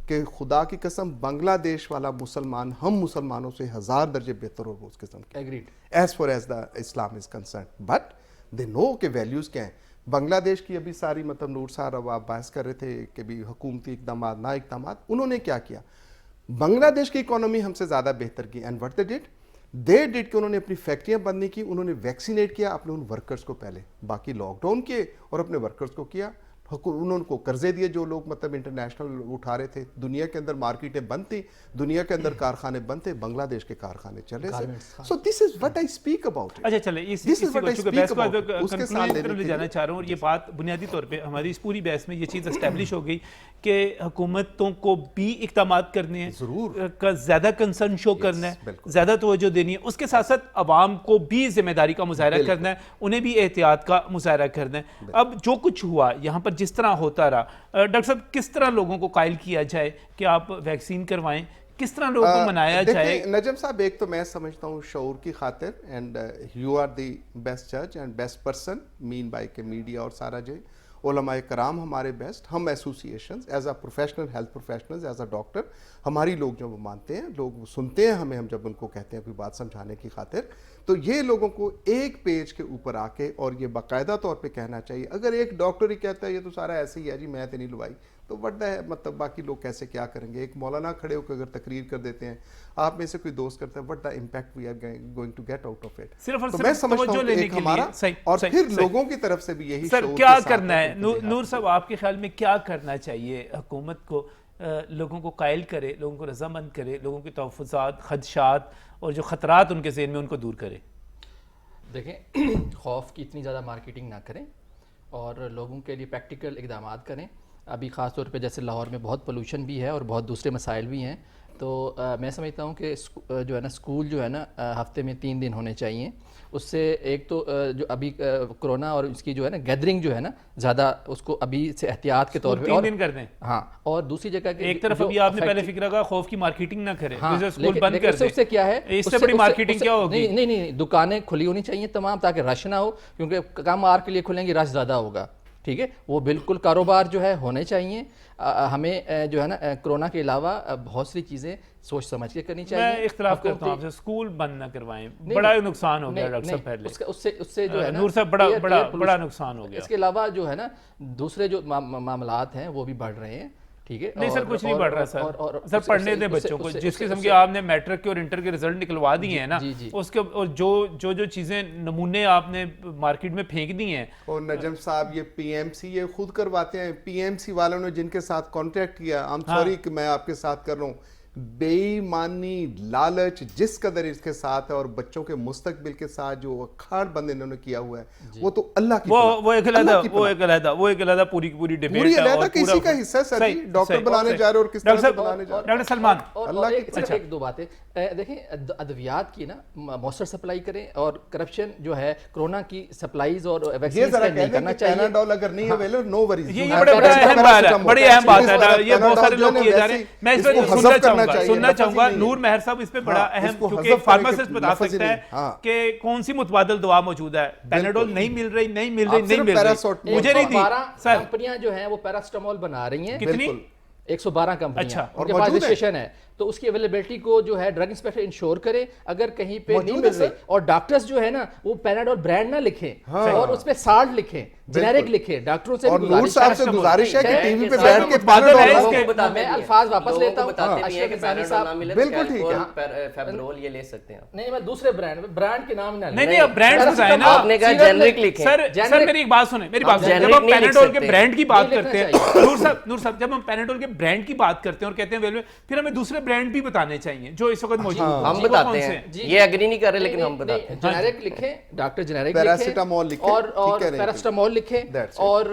کہ خدا کی قسم بنگلہ دیش والا مسلمان ہم مسلمانوں سے 1000 درجے بہتر ہوگا اس قسم کے, as far as the Islam is concern. But they know کہ ویلیوز کیا ہیں. بنگلہ دیش کی ابھی ساری مطلب نور صاحب آپ بحث کر رہے تھے کہ بھی حکومتی اقدامات نا اقدامات, انہوں نے کیا کیا, بنگلہ دیش کی اکانومی ہم سے زیادہ بہتر کی. اینڈ وٹ دے ڈڈ کہ انہوں نے اپنی فیکٹریاں بند نہیں کی, انہوں نے ویکسینیٹ کیا اپنے ان ورکرز کو پہلے, باقی لاک ڈاؤن کیے اور اپنے ورکرز کو کیا. انہوں کو قرضے دیے جو لوگ مطلب انٹرنیشنل اٹھا رہے تھے. دنیا کے اندر مارکیٹیں بند تھی, دنیا کے اندر کارخانے بند تھے, بنگلہ دیش کے کارخانے چلے تھے. So this is what I speak about. اچھا چلیں لے جانا چاہ رہا ہوں, اور یہ بات بنیادی طور پہ ہماری اس پوری بحث میں یہ چیز اسٹیبلش ہو گئی کہ حکومتوں کو بھی اقدامات کرنے ہیں, ضرور زیادہ کنسرن شو کرنا ہے, زیادہ توجہ دینی ہے, اس کے ساتھ ساتھ عوام کو بھی ذمہ داری کا مظاہرہ کرنا ہے, انہیں بھی احتیاط کا مظاہرہ کرنا ہے. اب جو کچھ ہوا یہاں پر جس طرح ہوتا رہا, ڈاکٹر صاحب کس طرح لوگوں کو قائل کیا جائے کہ آپ ویکسین کروائیں, کس طرح لوگوں کو منایا جائے؟ نجم صاحب ایک تو میں سمجھتا ہوں شعور کی خاطر, and you are the best جج اینڈ بیسٹ پرسن, مین بائی کے میڈیا اور سارا جو علماء کرام ہمارے بیسٹ, ہم associations as a professional health professionals as a doctor, ہماری لوگ جو وہ مانتے ہیں, لوگ سنتے ہیں ہمیں, ہم جب ان کو کہتے ہیں کوئی بات سمجھانے کی خاطر, تو یہ لوگوں کو ایک پیج کے اوپر آ کے اور یہ باقاعدہ طور پہ کہنا چاہیے. اگر ایک ڈاکٹر ہی کہتا ہے یہ تو سارا ایسے ہی ہے جی, میں تو نہیں لوائی, تو وٹ ہے مطلب باقی لوگ کیسے کیا کریں گے؟ ایک مولانا کھڑے ہو کے اگر تقریر کر دیتے ہیں, آپ میں سے کوئی دوست کرتا ہے, what the impact we are going to get out of it. تو میں سمجھتا ہوں ایک ہمارا, اور پھر لوگوں کی طرف سے بھی یہی سر کیا کرنا ہے. نور صاحب آپ کے خیال میں کیا کرنا چاہیے حکومت کو, لوگوں کو قائل کرے, لوگوں کو رضامند کرے, لوگوں کے تحفظات, خدشات اور جو خطرات ان کے ذہن میں ان کو دور کرے؟ دیکھیں, خوف کی اتنی زیادہ مارکیٹنگ نہ کریں اور لوگوں کے لیے پریکٹیکل اقدامات کریں. ابھی خاص طور پہ جیسے لاہور میں بہت پولوشن بھی ہے اور بہت دوسرے مسائل بھی ہیں, تو میں سمجھتا ہوں کہ جو ہے نا اسکول جو ہے نا ہفتے میں 3 دن ہونے چاہیے. اس سے ایک تو جو ابھی کرونا اور اس کی جو ہے نا گیدرنگ جو ہے نا زیادہ, اس کو ابھی سے احتیاط کے طور پہ 3 دن کر دیں. ہاں, اور دوسری جگہ ایک طرف ابھی آپ نے پہلے فکر کا خوف کی مارکیٹنگ نہ کریں, اسکول بند کر دیں. اس سے کیا ہے, اس سے بڑی مارکیٹنگ کیا ہوگی؟ نہیں, دکانیں کھلی ہونی چاہیے تمام, تاکہ رش نہ ہو, کیونکہ کم آر کے لیے کھلیں گی, رش زیادہ ہوگا. ٹھیک ہے، وہ بالکل کاروبار جو ہے ہونے چاہیے. ہمیں جو ہے نا کرونا کے علاوہ بہت سی چیزیں سوچ سمجھ کے کرنی چاہیے. میں اختلاف کرتا ہوں آپ سے، اسکول بند نہ کروائیں، بڑا نقصان ہو گیا ڈاکٹر صاحب پہلے. اس سے جو ہے نا نور صاحب بڑا نقصان ہو گیا. اس کے علاوہ جو ہے نا دوسرے جو معاملات ہیں وہ بھی بڑھ رہے ہیں. ٹھیک ہے، نہیں سر کچھ نہیں بڑھ رہا سر پڑھنے دیں بچوں کو. جس قسم کے آپ نے میٹرک کے اور انٹر کے رزلٹ نکلوا دیے ہیں نا اس کے، اور جو چیزیں نمونے آپ نے مارکیٹ میں پھینک دی ہیں. اور نجم صاحب یہ پی ایم سی یہ خود کرواتے ہیں. پی ایم سی والوں نے جن کے ساتھ کانٹیکٹ کیا، I'm sorry کہ میں آپ کے ساتھ کر رہا ہوں، بے ایمانی لالچ جس قدر اس کے ساتھ ہے اور بچوں کے مستقبل کے ساتھ جو اکھاڑ بند انہوں نے کیا ہوا ہے وہ تو اللہ کی وہ ایک علیحدہ پوری ڈیبیٹ پوری علیحدہ کسی کا حصہ ہے سر. ڈاکٹر بنانے جا رہے اور کس طرح سے بنانے جا رہے. ڈاکٹر سلمان اور ایک دو باتیں دیکھیں، ادویات کی نا مؤثر سپلائی کریں، اور کرپشن جو ہے کرونا کی سپلائیز اور ویکسین کا نہیں کرنا چاہیے. پیناڈول اگر نہیں اویلیبل نو وریز. یہ بڑی اہم بات ہے. یہ بہت سارے لوگ کیے جا رہے ہیں. میں اس پہ سننا چاہوں گا نور مہر صاحب اس پہ بڑا اہم، کیونکہ فارماسسٹ بتا سکتا ہے کہ کون سی متبادل دوا موجود ہے. پیناڈول نہیں مل رہی مجھے نہیں دی سر. کمپنیاں جو ہیں وہ پیراسٹامول بنا رہی ہیں. کتنی؟ 112 کمپنیاں، ان کے پاس رجسٹریشن ہے. تو اس کی اویلیبلٹی کو جو ہے ڈرگ انسپیکٹر انشور کرے. اگر کہیں پہ نہیں مل رہی، اور ڈاکٹرز جو ہے نا وہ پیناڈول برانڈ نہ لکھیں اور اس پہ سالٹ لکھیں، جنیرک لکھیں. ڈاکٹروں سے بھی گزارش ہے کہ ٹی وی پہ بیٹھ کے پیناڈول، میں الفاظ واپس لیتا ہوں. بالکل ٹھیک ہے، فیبرول یہ لے سکتے ہیں. نہیں میں دوسرے برانڈ کے نام نہیں اب برانڈ بتائیں نا. آپ نے کہا جنرک لکھیں. سر میری ایک بات سنیں، میری بات سنیں. جب ہم پیناڈول کے برانڈ کی بات کرتے ہیں نور صاحب، جب ہم پیناڈول کے برانڈ کی بات کرتے ہیں اور کہتے ہیں پھر ہمیں دوسرے برانڈ بھی بتانے چاہیے جو اس وقت موجود ہیں. ہم بتاتے ہیں، یہ ایگری نہیں کر رہے لیکن ہم بتاتے ہیں. جنیرک لکھیں، ڈاکٹر جنیرک پیراسیٹامول لکھیں اور پیراسٹامول لکھیں. اور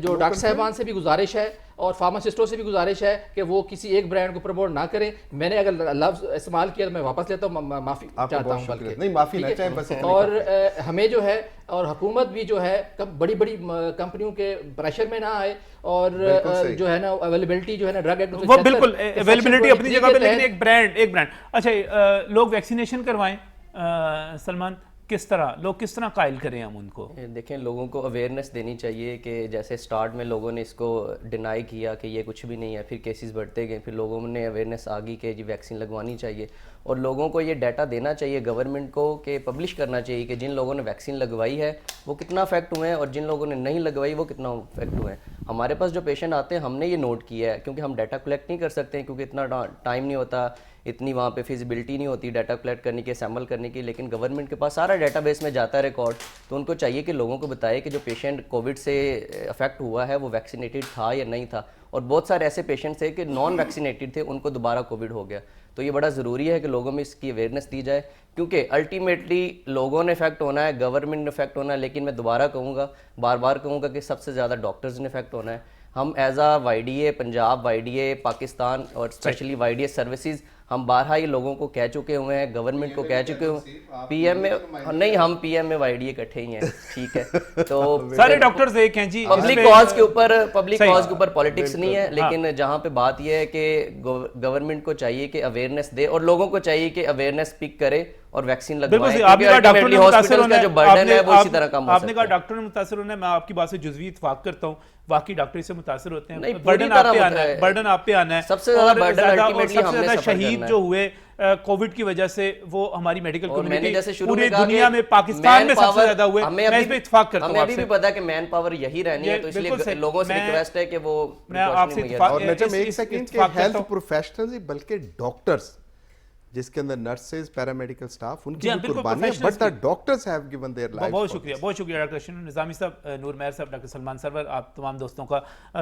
جو ڈاکٹر صاحبان سے بھی گزارش ہے اور فارماسسٹوں سے بھی گزارش ہے کہ وہ کسی ایک برانڈ کو پروموٹ نہ کریں. میں نے اگر لفظ استعمال کیا تو میں واپس لیتا ہوں، معافی چاہتا ہوں. بلکہ نہیں معافی نہ چاہیں بس. اور ہمیں جو ہے اور حکومت بھی جو ہے بڑی کمپنیوں کے پریشر میں نہ آئے، اور جو ہے نا اویلیبلٹی جو ہے نا ڈرگ ایکٹ وہ بالکل اویلیبلٹی اپنی جگہ پہ، لیکن ایک برانڈ. اچھا لوگ ویکسینیشن کروائیں. سلمان لوگ کس طرح قائل کریں ہم ان کو؟ دیکھیں لوگوں کو اویئرنیس دینی چاہیے کہ جیسے سٹارٹ میں لوگوں نے اس کو ڈینائی کیا کہ یہ کچھ بھی نہیں ہے، پھر کیسز بڑھتے گئے، پھر لوگوں نے اویئرنیس آ گئی کہ جی ویکسین لگوانی چاہیے. اور لوگوں کو یہ ڈیٹا دینا چاہیے گورنمنٹ کو کہ پبلش کرنا چاہیے کہ جن لوگوں نے ویکسین لگوائی ہے وہ کتنا افیکٹ ہوئے ہیں اور جن لوگوں نے نہیں لگوائی وہ کتنا افیکٹ ہوئے ہیں. ہمارے پاس جو پیشنٹ آتے ہیں ہم نے یہ نوٹ کیا ہے، کیونکہ ہم ڈیٹا کلیکٹ نہیں کر سکتے کیونکہ اتنا ٹائم نہیں ہوتا، اتنی وہاں پہ فیزیبلٹی نہیں ہوتی ڈیٹا کلیکٹ کرنے کی، سیمپل کرنے کی. لیکن گورنمنٹ کے پاس سارا ڈیٹا بیس میں جاتا ہے ریکارڈ. تو ان کو چاہیے کہ لوگوں کو بتائے کہ جو پیشنٹ کووڈ سے افیکٹ ہوا ہے وہ ویکسینیٹڈ تھا یا نہیں تھا. اور بہت سارے ایسے پیشنٹ تھے کہ نان ویکسینیٹڈ تھے، ان کو دوبارہ کووڈ ہو گیا. تو یہ بڑا ضروری ہے کہ لوگوں میں اس کی اویئرنیس دی جائے، کیونکہ الٹیمیٹلی لوگوں نے افیکٹ ہونا ہے، گورنمنٹ نے افیکٹ ہونا ہے. لیکن میں دوبارہ کہوں گا، بار بار کہوں گا کہ سب سے زیادہ ڈاکٹرز نے افیکٹ ہونا ہے. ہم as a Y D A Punjab, Y D A Pakistan اور specially Y D A services ہم بارہا یہ لوگوں کو کہہ چکے ہوئے ہیں، گورنمنٹ کو کہہ چکے ہوئے. پی ایم میں نہیں، ہم پی ایم میں وائی ڈی اے اکٹھے ہی ہیں. ٹھیک ہے، تو سارے ڈاکٹرز ایک ہیں جی. پبلک کاز کے اوپر پالیٹکس نہیں ہے، لیکن جہاں پہ بات یہ ہے کہ گورنمنٹ کو چاہیے کہ اویئرنیس دے اور لوگوں کو چاہیے کہ اویئرنیس پک کرے اور ویکسین لگوائے. آپ نے کہا ڈاکٹر نے متاثر ہونا ہے، جو برڈن ہے وہ اسی طرح کم ہو سکتا ہے. آپ نے کہا ڈاکٹر نے متاثر ہونا ہے، میں آپ کی بات سے جزوی اتفاق کرتا ہوں. واقعی ڈاکٹر سے متاثر ہوتے ہیں. برڈن آپ پہ آنا ہے. سب سے زیادہ برڈن الٹیمیٹلی ہم نے شہید جو ہوئے کووڈ کی وجہ سے وہ ہماری میڈیکل کمیونٹی پوری دنیا میں، پاکستان میں سب سے زیادہ ہوئے. میں اس پہ اتفاق کرتا ہوں. ہمیں ابھی بھی پتا ہے کہ مین پاور یہی رہنی ہے، تو اس لیے لوگوں سے ریکویسٹ ہے کہ وہ میں آپ سے اور نجم ایک سیکنڈ کہ ہیلتھ پروفیشنلز ہی بلکہ ڈاکٹرز جس کے اندر نرسز، پیرامیڈیکل سٹاف، ان کی قربانی ہے، but the doctors have given their lives. بہت شکریہ ڈاکٹر شنو نظامی صاحب، نور مہر صاحب، ڈاکٹر سلمان سرور، آپ تمام دوستوں کا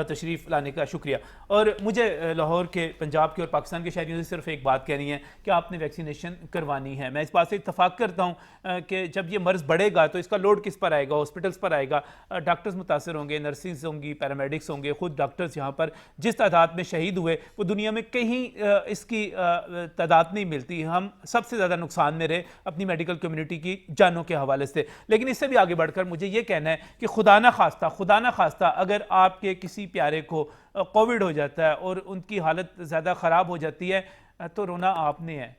تشریف لانے کا شکریہ. اور مجھے لاہور کے، پنجاب کے اور پاکستان کے شہریوں سے صرف ایک بات کہنی ہے کہ آپ نے ویکسینیشن کروانی ہے. میں اس بات سے اتفاق کرتا ہوں کہ جب یہ مرض بڑھے گا تو اس کا لوڈ کس پر آئے گا؟ ہاسپٹلس پر آئے گا. ڈاکٹرز متاثر ہوں گے، نرسز ہوں گی، پیرامیڈکس ہوں گے. خود ڈاکٹرز یہاں پر جس تعداد میں شہید ہوئے وہ دنیا میں کہیں اس کی تعداد نہیں ملتی. ہم سب سے زیادہ نقصان میں رہے اپنی میڈیکل کمیونٹی کی جانوں کے حوالے سے. لیکن اس سے بھی آگے بڑھ کر مجھے یہ کہنا ہے کہ خدا نہ خواستہ اگر آپ کے کسی پیارے کو کووڈ ہو جاتا ہے اور ان کی حالت زیادہ خراب ہو جاتی ہے تو رونا آپ نے ہے،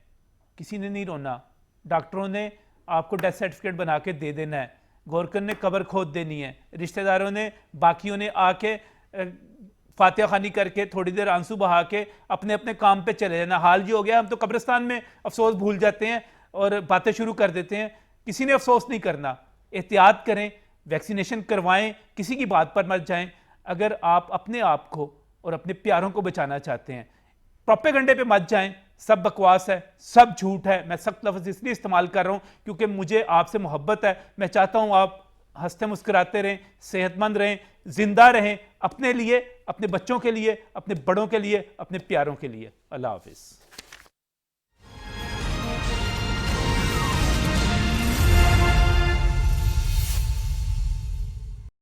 کسی نے نہیں رونا. ڈاکٹروں نے آپ کو ڈیتھ سرٹیفکیٹ بنا کے دے دینا ہے. گورکن نے قبر کھود دینی ہے, رشتہ داروں نے باقیوں نے آ کے فاتحہ خوانی کر کے تھوڑی دیر آنسو بہا کے اپنے اپنے کام پہ چلے جانا. حال یہ ہو گیا ہم تو قبرستان میں افسوس بھول جاتے ہیں اور باتیں شروع کر دیتے ہیں. کسی نے افسوس نہیں کرنا. احتیاط کریں, ویکسینیشن کروائیں, کسی کی بات پر مت جائیں. اگر آپ اپنے آپ کو اور اپنے پیاروں کو بچانا چاہتے ہیں, پروپیگنڈے پہ مت جائیں. سب بکواس ہے, سب جھوٹ ہے. میں سخت لفظ اس لیے استعمال کر رہا ہوں کیونکہ مجھے آپ سے محبت ہے. میں چاہتا ہوں آپ ہنستے مسکراتے رہیں, صحت مند رہیں, زندہ رہیں, اپنے لیے, اپنے بچوں کے لیے, اپنے بڑوں کے لیے, اپنے پیاروں کے لیے. اللہ حافظ.